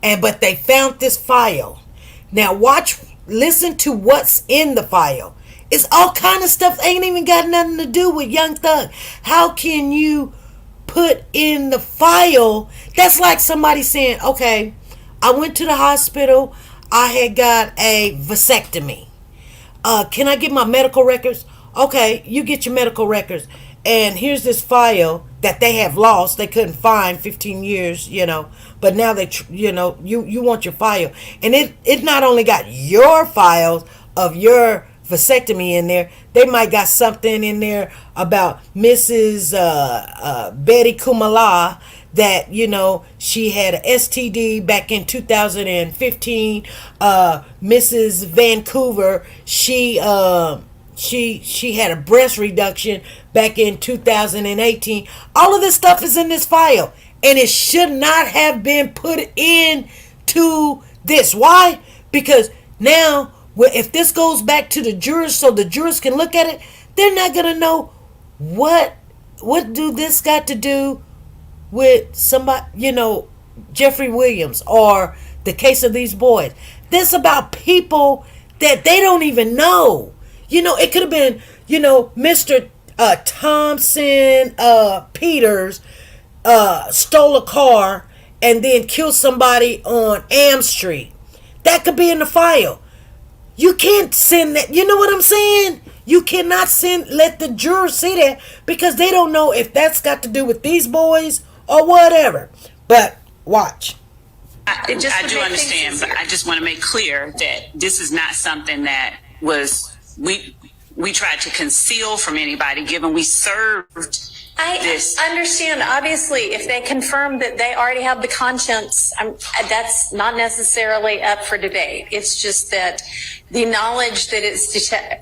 but they found this file. Now, listen to what's in the file. It's all kind of stuff ain't even got nothing to do with Young Thug. How can you put in the file? That's like somebody saying, okay, I went to the hospital, I had got a vasectomy. Can I get my medical records? Okay, you get your medical records, and here's this file that they have lost. They couldn't find 15 years, but now you want your file, and it not only got your files of your vasectomy in there, they might got something in there about Mrs. Betty Kumala, that she had a STD back in 2015. Mrs. Vancouver, she had a breast reduction back in 2018. All of this stuff is in this file, and it should not have been put into this. Why? Because now, if this goes back to the jurors so the jurors can look at it, they're not going to know what do this got to do with somebody, Jeffrey Williams, or the case of these boys. This about people that they don't even know. It could have been, Mr. Thompson Peters stole a car and then killed somebody on Am Street. That could be in the file. You can't send that. You know what I'm saying? You cannot let the jurors see that, because they don't know if that's got to do with these boys or whatever. But watch. I do understand, but I just want to make clear that this is not something that we tried to conceal from anybody, given we served this. I understand. Obviously, if they confirm that they already have the contents, that's not necessarily up for debate. It's just that the knowledge that it's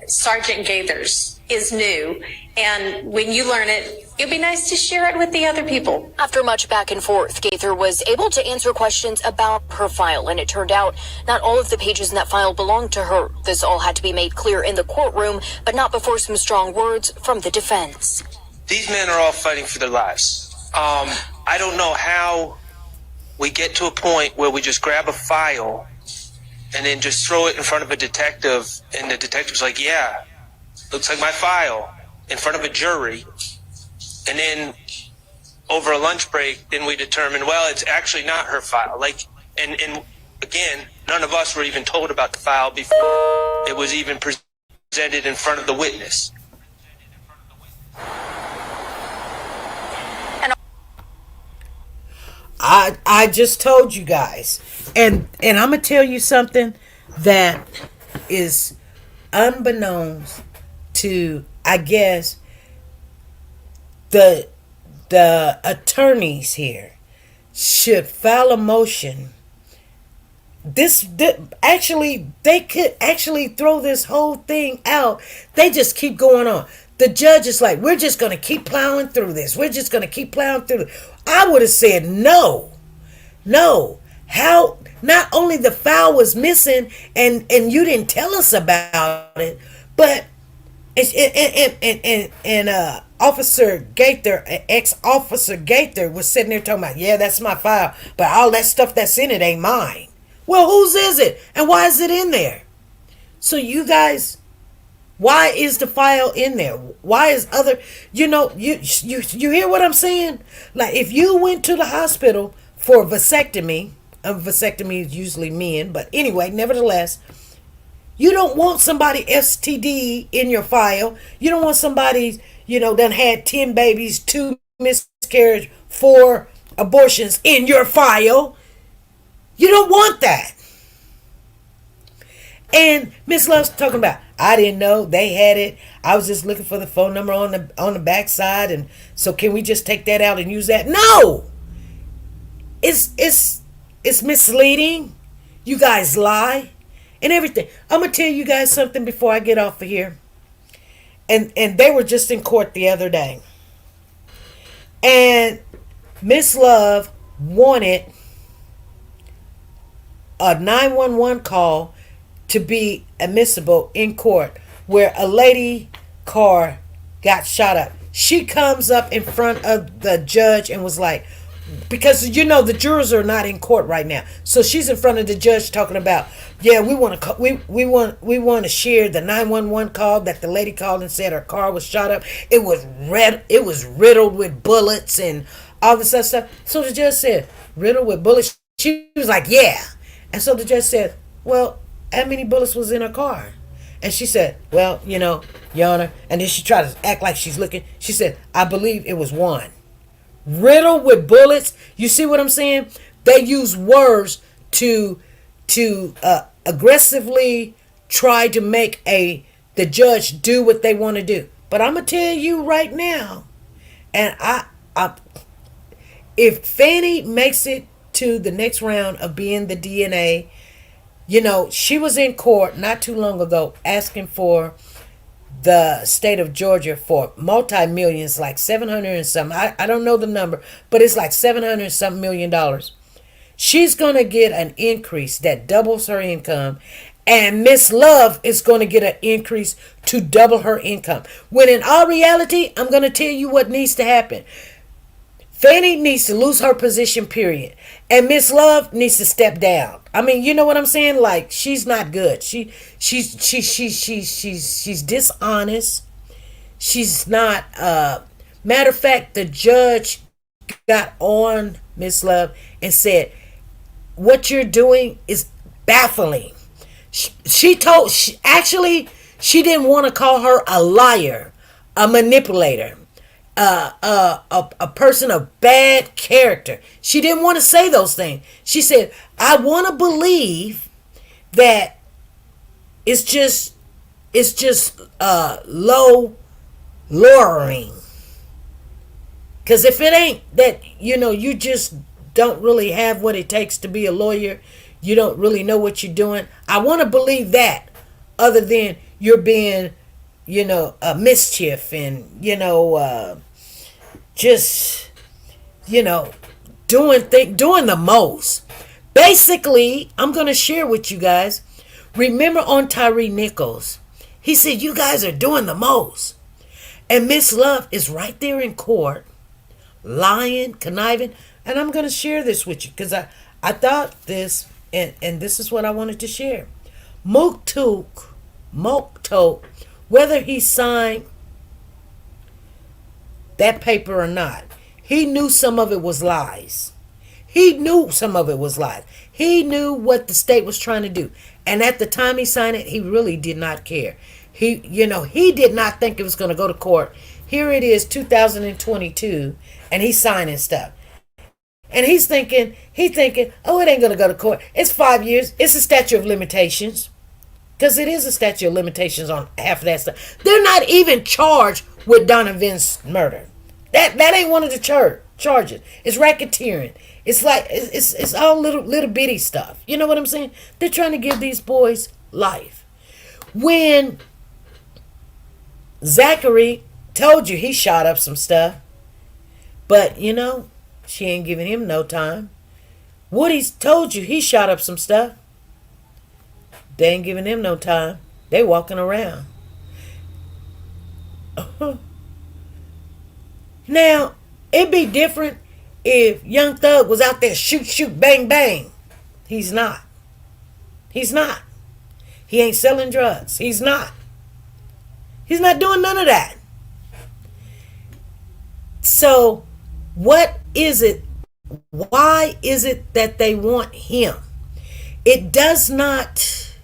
Sergeant Gaither's is new, and when you learn it, it'd be nice to share it with the other people. After much back and forth, Gaither was able to answer questions about her file, and it turned out not all of the pages in that file belonged to her. This all had to be made clear in the courtroom, but not before some strong words from the defense. These men are all fighting for their lives. I don't know how we get to a point where we just grab a file and then just throw it in front of a detective, and the detective's like, yeah, looks like my file, in front of a jury. And then over a lunch break, then we determine, well, it's actually not her file. And again, none of us were even told about the file before it was even presented in front of the witness. I just told you guys, and I'm gonna tell you something that is unbeknownst to, I guess, the attorneys here should file a motion. Actually, they could actually throw this whole thing out. They just keep going on. The judge is like, we're just going to keep plowing through this. We're just going to keep plowing through it. I would have said no. How? Not only the file was missing and you didn't tell us about it, but Officer Gaither, ex-Officer Gaither, was sitting there talking about, yeah, that's my file, but all that stuff that's in it ain't mine. Well, whose is it? And why is it in there? So you guys, why is the file in there? Why is you hear what I'm saying? Like, if you went to the hospital for a vasectomy is usually men, but anyway, nevertheless, You don't want somebody STD in your file. You don't want somebody, done had 10 babies, 2 miscarriages, 4 abortions in your file. You don't want that. And Miss Love's talking about, I didn't know they had it. I was just looking for the phone number on the backside, and so can we just take that out and use that? No, it's misleading. You guys lie and everything. I'm gonna tell you guys something before I get off of here. And they were just in court the other day, and Miss Love wanted a 911 call to be admissible in court where a lady car got shot up. She comes up in front of the judge and was like, because the jurors are not in court right now, so she's in front of the judge talking about, yeah, we want to share the 911 call that the lady called and said her car was shot up. It was riddled with bullets and all this other stuff. So the judge said, riddled with bullets. She was like, yeah. And so the judge said, well, how many bullets was in her car? And she said, well, Your Honor. And then she tried to act like she's looking. She said, I believe it was one. Riddled with bullets. You see what I'm saying? They use words to aggressively try to make the judge do what they want to do. But I'm gonna tell you right now, and I if Fannie makes it to the next round of being the DNA, she was in court not too long ago asking for the state of Georgia for multi-millions, like 700 and something. I don't know the number, but it's like 700 and something $1 million. She's going to get an increase that doubles her income, and Miss Love is going to get an increase to double her income. When in all reality, I'm going to tell you what needs to happen. Fannie needs to lose her position, period. And Miss Love needs to step down. I mean, you know what I'm saying? Like, she's not good. She's dishonest. She's not matter of fact, the judge got on Miss Love and said, what you're doing is baffling. She didn't want to call her a liar, a manipulator, a person of bad character. She didn't want to say those things. She said, I want to believe that it's just low lowering. Because if it ain't that, you just don't really have what it takes to be a lawyer, you don't really know what you're doing. I want to believe that, other than you're being, a mischief and, just, doing the most. Basically, I'm going to share with you guys. Remember on Tyree Nichols, he said, you guys are doing the most. And Miss Love is right there in court, lying, conniving. And I'm going to share this with you because I thought this, and this is what I wanted to share. Monuk, whether he signed that paper or not, he knew some of it was lies. He knew what the state was trying to do. And at the time he signed it, he really did not care. He did not think it was going to go to court. Here it is, 2022, and he's signing stuff. And he's thinking, oh, it ain't going to go to court. It's 5 years. It's a statute of limitations. Because it is a statute of limitations on half of that stuff. They're not even charged with Donovan's murder. That ain't one of the charges. It's racketeering. It's like, it's all little bitty stuff. You know what I'm saying? They're trying to give these boys life. When Zachary told you he shot up some stuff, but she ain't giving him no time. Woody's told you he shot up some stuff. They ain't giving him no time. They walking around. Now, it'd be different if Young Thug was out there shoot, bang, bang. He's not. He ain't selling drugs. He's not doing none of that. So, what is it? Why is it that they want him? It does not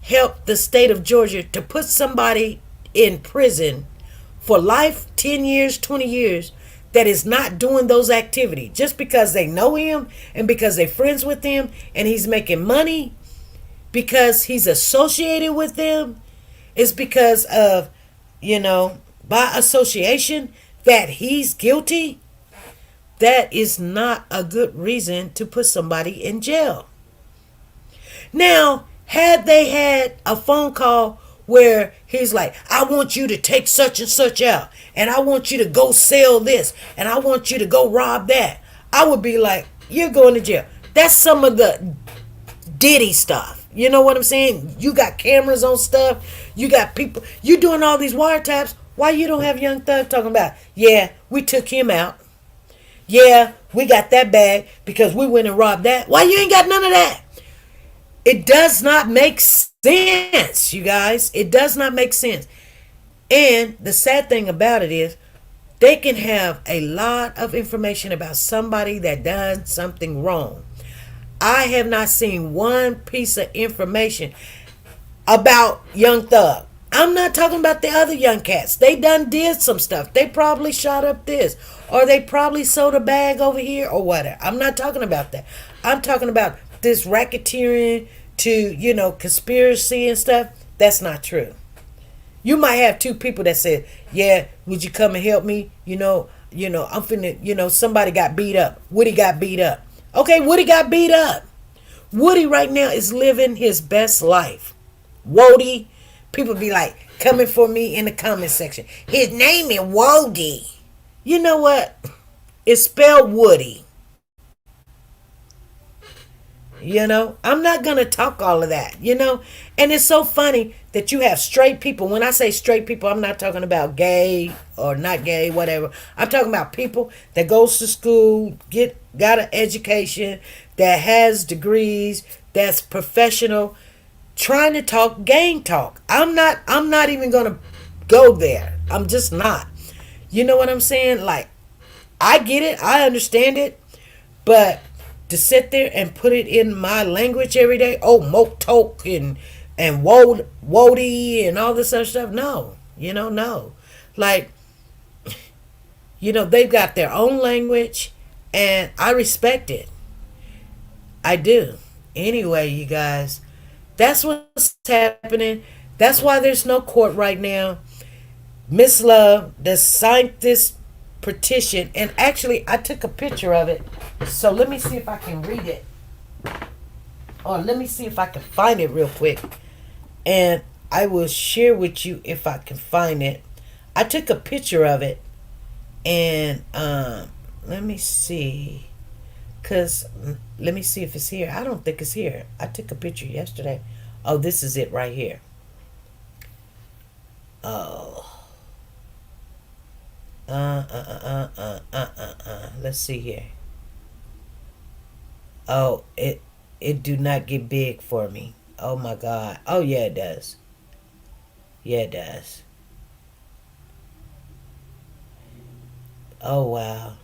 help the state of Georgia to put somebody in prison for life, 10 years, 20 years, that is not doing those activities just because they know him and because they're friends with him and he's making money because he's associated with them? It's because of, by association that he's guilty? That is not a good reason to put somebody in jail. Now, had they had a phone call where he's like, I want you to take such and such out, and I want you to go sell this, and I want you to go rob that, I would be like, you're going to jail. That's some of the Diddy stuff. You know what I'm saying? You got cameras on stuff. You got people. You doing all these wiretaps. Why you don't have Young Thug talking about, yeah, we took him out. Yeah, we got that bag because we went and robbed that. Why you ain't got none of that? It does not make sense, you guys. It does not make sense. And the sad thing about it is they can have a lot of information about somebody that done something wrong. I have not seen one piece of information about Young Thug. I'm not talking about the other young cats. They done did some stuff. They probably shot up this, or they probably sold a bag over here, or whatever. I'm not talking about that. I'm talking about this racketeering to, conspiracy and stuff. That's not true. You might have two people that said, yeah, would you come and help me? I'm finna, somebody got beat up. Woody got beat up. Okay, Woody got beat up. Woody right now is living his best life. Woody. People be like, coming for me in the comment section. His name is Woody. You know what? It's spelled Woody. I'm not going to talk all of that, And it's so funny that you have straight people. When I say straight people, I'm not talking about gay or not gay, whatever. I'm talking about people that goes to school, got an education, that has degrees, that's professional, trying to talk gang talk. I'm not even going to go there. I'm just not. You know what I'm saying? Like, I get it. I understand it. But to sit there and put it in my language every day, Motok and Wody and all this other stuff, no. No. Like, they've got their own language and I respect it. I do. Anyway, you guys, that's what's happening. That's why there's no court right now. Miss Love that signed this petition, and actually I took a picture of it. So let me see if I can read it. Or let me see if I can find it real quick. And I will share with you if I can find it. I took a picture of it. And let me see. Let me see if it's here. I don't think it's here. I took a picture yesterday. Oh, this is it right here. Oh. Let's see here. Oh, it do not get big for me. Oh my God. Oh yeah, it does. Yeah, it does. Oh wow.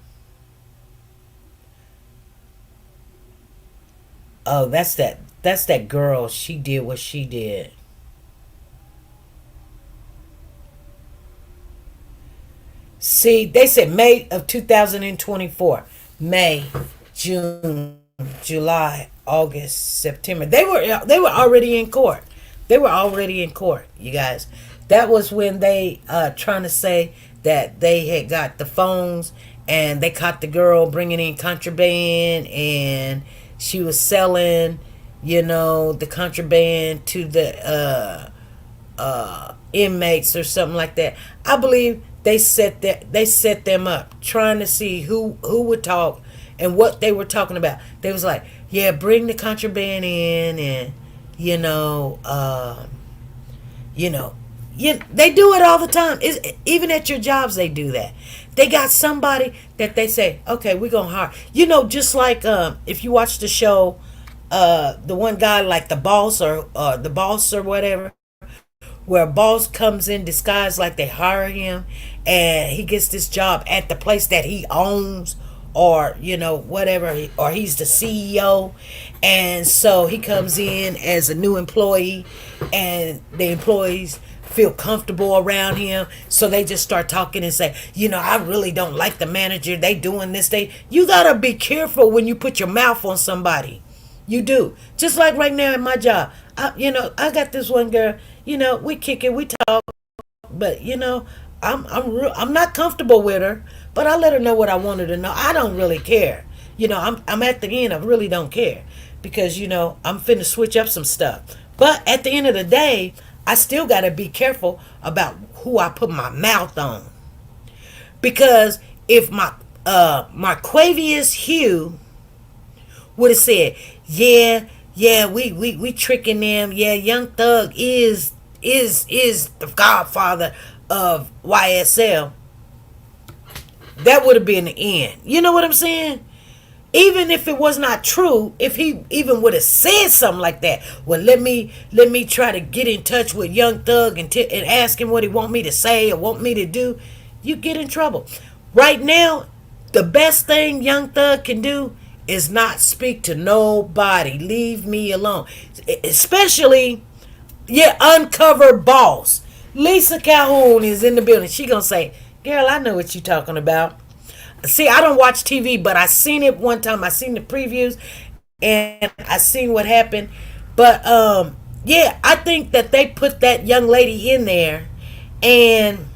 Oh, that's that girl. She did what she did. See, they said May of 2024. May, June, July, August, September. They were already in court. They were already in court, you guys. That was when they trying to say that they had got the phones and they caught the girl bringing in contraband and she was selling, the contraband to the inmates or something like that. I believe they set them up trying to see who would talk and what they were talking about. They was like, yeah, bring the contraband in, and they do it all the time. Even at your jobs they do that. They got somebody that they say, okay, we're gonna hire. Just like if you watch the show, the one guy like the boss or the boss or whatever, where a boss comes in disguised like they hire him and he gets this job at the place that he owns or whatever, or he's the CEO, and so he comes in as a new employee, and the employees feel comfortable around him, so they just start talking and say, I really don't like the manager, they doing this, you gotta be careful when you put your mouth on somebody. You do. Just like right now at my job, I got this one girl, we kick it, we talk, but I'm not comfortable with her, but I let her know what I wanted to know. I don't really care. I'm at the end. I really don't care because I'm finna switch up some stuff. But at the end of the day, I still gotta be careful about who I put my mouth on, because if Marquavius Hugh would have said, yeah, we tricking them. Yeah, Young Thug is the godfather of YSL. That would have been the end. You know what I'm saying? Even if it was not true, if he even would have said something like that, well, let me try to get in touch with Young Thug and ask him what he want me to say or want me to do, you get in trouble. Right now, the best thing Young Thug can do is not speak to nobody. Leave me alone. Especially your uncover boss. Lisa Calhoun is in the building. She gonna say, girl, I know what you talking about. See, I don't watch TV, but I seen it one time. I seen the previews and I seen what happened. But yeah, I think that they put that young lady in there, and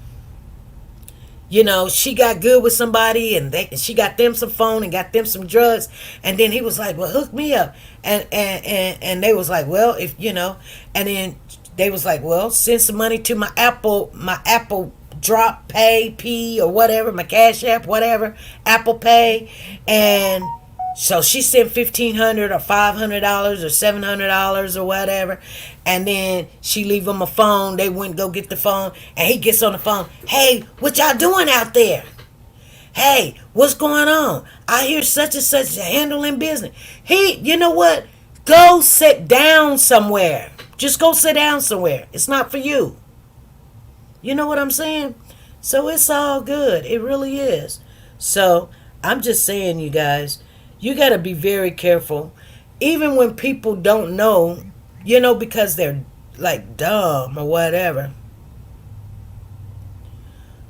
she got good with somebody, and she got them some phone and got them some drugs, and then he was like, well, hook me up, and they was like, well, if and then they was like, well, send some money to my Apple Drop Pay P or whatever, my Cash App, whatever, Apple Pay. And so she sent $1,500 or $500 or $700 or whatever, and then she leave him a phone. They went go get the phone, and he gets on the phone. Hey, what y'all doing out there? Hey, what's going on? I hear such and such handling business. You know what? Go sit down somewhere. Just go sit down somewhere. It's not for you. You know what I'm saying? So it's all good. It really is. So I'm just saying, you guys, you got to be very careful. Even when people don't know, because they're like dumb or whatever.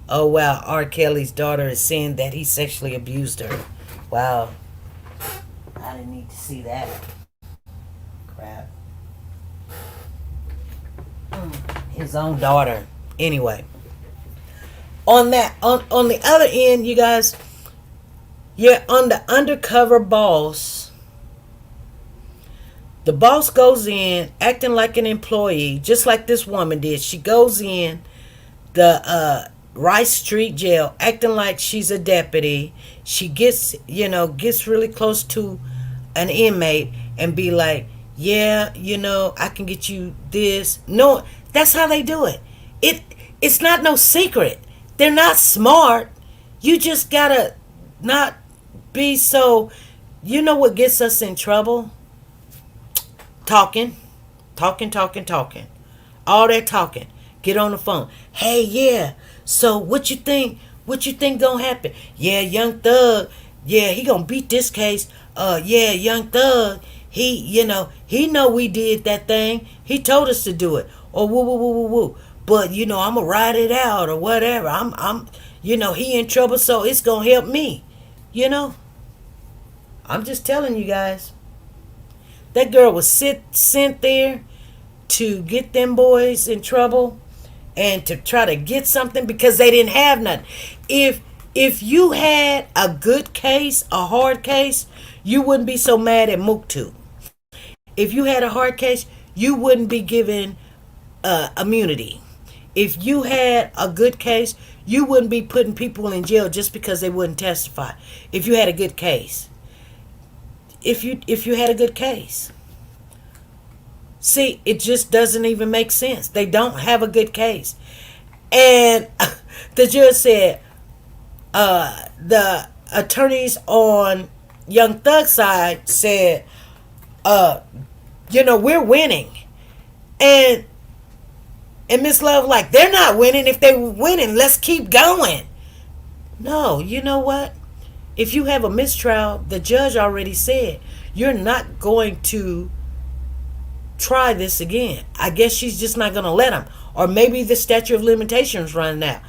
Oh, wow. R. Kelly's daughter is saying that he sexually abused her. Wow. I didn't need to see that. Crap. His own daughter. Anyway, on the other end, you guys, you're on the undercover boss. The boss goes in acting like an employee, just like this woman did. She goes in the Rice Street jail acting like she's a deputy. She gets really close to an inmate and be like, yeah, I can get you this. No, that's how they do it. It's not no secret. They're not smart. You just gotta not be so. You know what gets us in trouble? Talking. All that talking. Get on the phone. Hey, yeah. So what you think? What you think gonna happen? Yeah, Young Thug. Yeah, he gonna beat this case. Yeah, Young Thug. He know we did that thing. He told us to do it. Or woo. But I'ma ride it out or whatever. I'm he in trouble, so it's gonna help me. I'm just telling you guys. That girl was sent there to get them boys in trouble and to try to get something because they didn't have nothing. If you had a good case, a hard case, you wouldn't be so mad at Monuk. If you had a hard case, you wouldn't be given immunity. If you had a good case, you wouldn't be putting people in jail just because they wouldn't testify. If you had a good case. If you had a good case. See, it just doesn't even make sense. They don't have a good case. And the judge said, the attorneys on Young Thug's side said, we're winning. And Miss Love, like, they're not winning. If they were winning, let's keep going. No, you know what? If you have a mistrial, the judge already said you're not going to try this again. I guess she's just not going to let him. Or maybe the statute of limitations running out.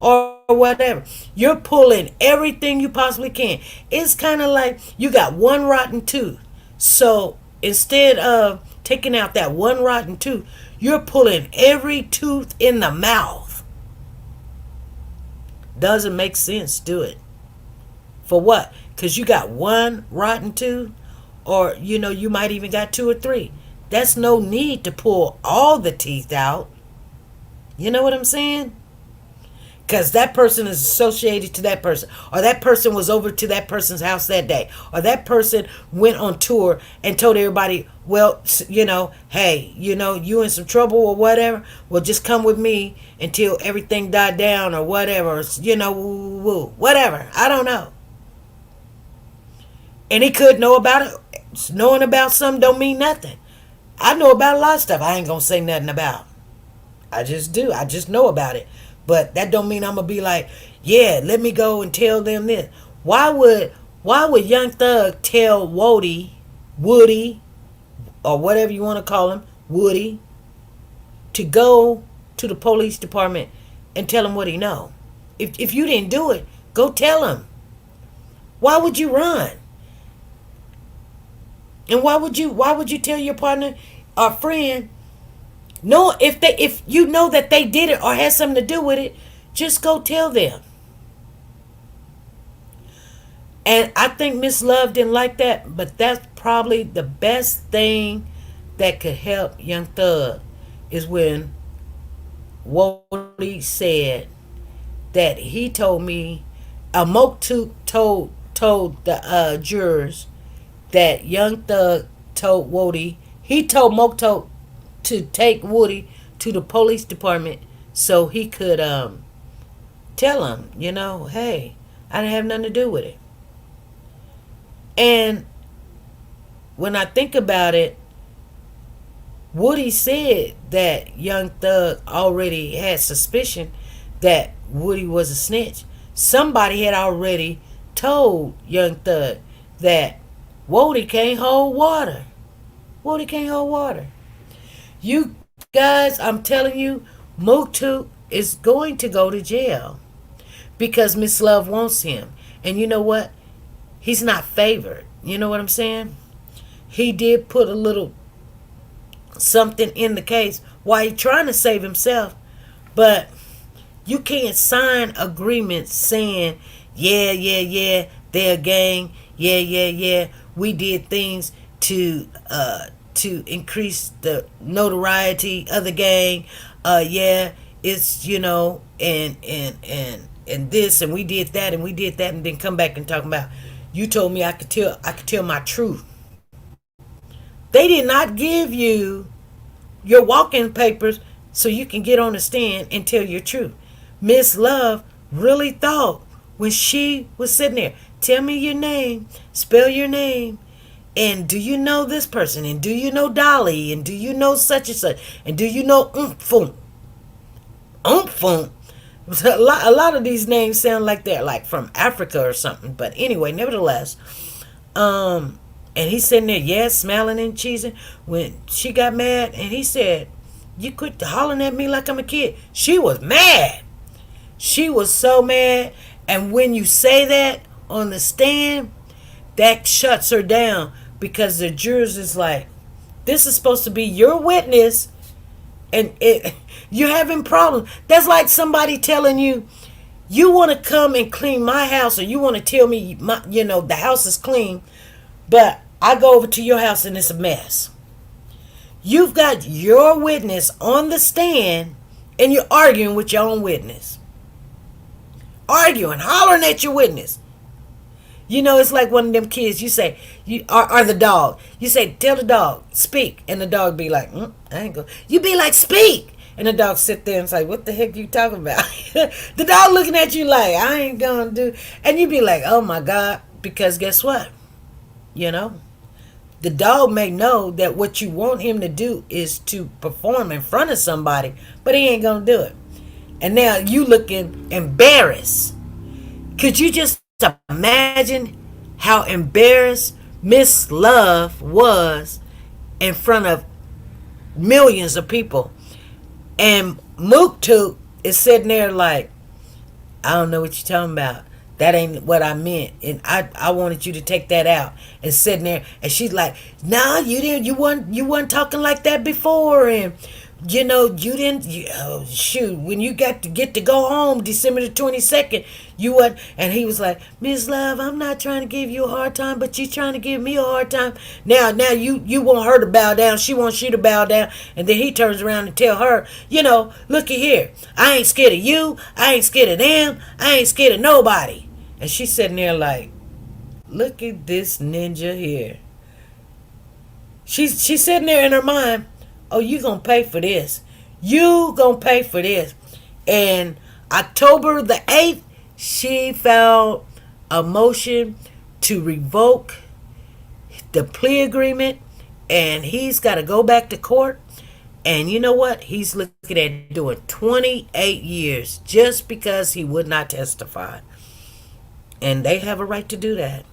Or whatever. You're pulling everything you possibly can. It's kind of like you got one rotten tooth. So instead of taking out that one rotten tooth, you're pulling every tooth in the mouth. Doesn't make sense, do it. For what? Because you got one rotten tooth? Or, you might even got 2 or 3. That's no need to pull all the teeth out. You know what I'm saying? Because that person is associated to that person. Or that person was over to that person's house that day. Or that person went on tour and told everybody, well, hey, you in some trouble or whatever. Well, just come with me until everything died down or whatever. Whatever. I don't know. And he could know about it. Knowing about something don't mean nothing. I know about a lot of stuff I ain't going to say nothing about. I just do. I just know about it. But that don't mean I'm going to be like, yeah, let me go and tell them this. Why would Young Thug tell Woody, or whatever you want to call him, Woody, to go to the police department and tell him what he know? If you didn't do it, go tell him. Why would you run? And why would you tell your partner or friend? No, if you know that they did it or had something to do with it, just go tell them. And I think Miss Love didn't like that, but that's probably the best thing that could help Young Thug is when Wody said that he told me, Monuk told the jurors that Young Thug told Wody, he told Monuk to take Woody to the police department so he could tell him, hey, I didn't have nothing to do with it. And when I think about it, Woody said that Young Thug already had suspicion that Woody was a snitch. Somebody had already told Young Thug that Woody can't hold water. Woody can't hold water. You guys, I'm telling you, Monuk is going to go to jail because Miss Love wants him. And you know what? He's not favored. You know what I'm saying? He did put a little something in the case while he's trying to save himself. But you can't sign agreements saying, yeah, they're a gang. Yeah. We did things to increase the notoriety of the gang. It's and this and we did that and then come back and talk about you told me I could tell my truth. They did not give you your walking papers so you can get on the stand and tell your truth. Miss Love really thought when she was sitting there, tell me your name, spell your name, and do you know this person, and do you know Dolly, and do you know such and such, and do you know Umphunk? Umphunk? A lot of these names sound like they're like from Africa or something. But anyway, nevertheless, and he's sitting there, smiling and cheesing. When she got mad, and he said, "You quit hollering at me like I'm a kid." She was mad. She was so mad. And when you say that on the stand, that shuts her down because the jurors is like, "This is supposed to be your witness." And you're having problems. That's like somebody telling you, you want to come and clean my house, or you want to tell me, the house is clean, but I go over to your house and it's a mess. You've got your witness on the stand, and you're arguing with your own witness. Arguing, hollering at your witness. It's like one of them kids. You say, or the dog. You say, tell the dog, speak. And the dog be like, I ain't going. You be like, speak. And the dog sit there and say, what the heck you talking about? The dog looking at you like, I ain't going to do. And you be like, oh my God. Because guess what? The dog may know that what you want him to do is to perform in front of somebody. But he ain't going to do it. And now you looking embarrassed. Could you just imagine how embarrassed Miss Love was in front of millions of people. And Mook is sitting there like, I don't know what you're talking about. That ain't what I meant. And I wanted you to take that out. And sitting there, and she's like, nah, you didn't, you weren't talking like that before. And you didn't, shoot, when you get to go home December the 22nd, you would. And he was like, Miss Love, I'm not trying to give you a hard time, but you trying to give me a hard time. Now you want her to bow down. She wants you to bow down. And then he turns around and tell her, looky here. I ain't scared of you. I ain't scared of them. I ain't scared of nobody. And she's sitting there like, look at this ninja here. She's sitting there in her mind, oh, you gonna pay for this. You gonna pay for this. And October the 8th, she filed a motion to revoke the plea agreement, and he's got to go back to court. And you know what? He's looking at doing 28 years just because he would not testify. And they have a right to do that.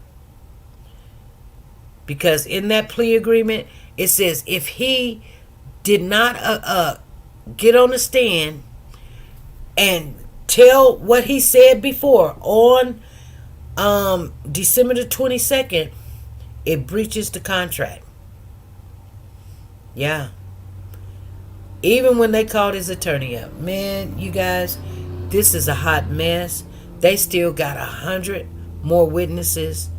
Because in that plea agreement, it says if he did not get on the stand and tell what he said before on December the 22nd, it breaches the contract. Yeah. Even when they called his attorney up, man, you guys, this is a hot mess. They still got 100 more witnesses,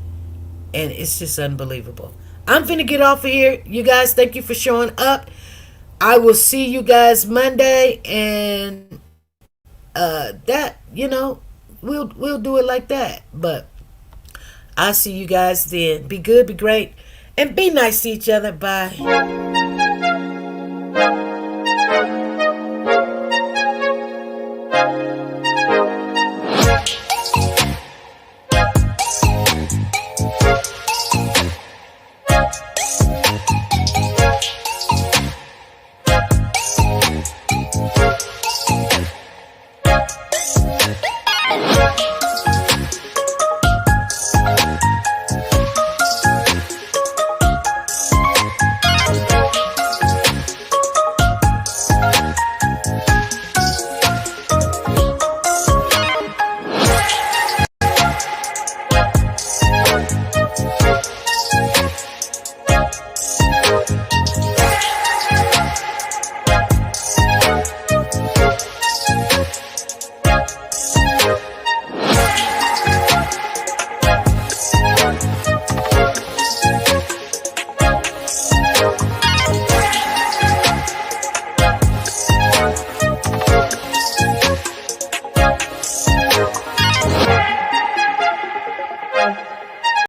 and it's just unbelievable. I'm finna get off of here. You guys, thank you for showing up. I will see you guys Monday, and we'll do it like that. But I'll see you guys then. Be good, be great, and be nice to each other. Bye.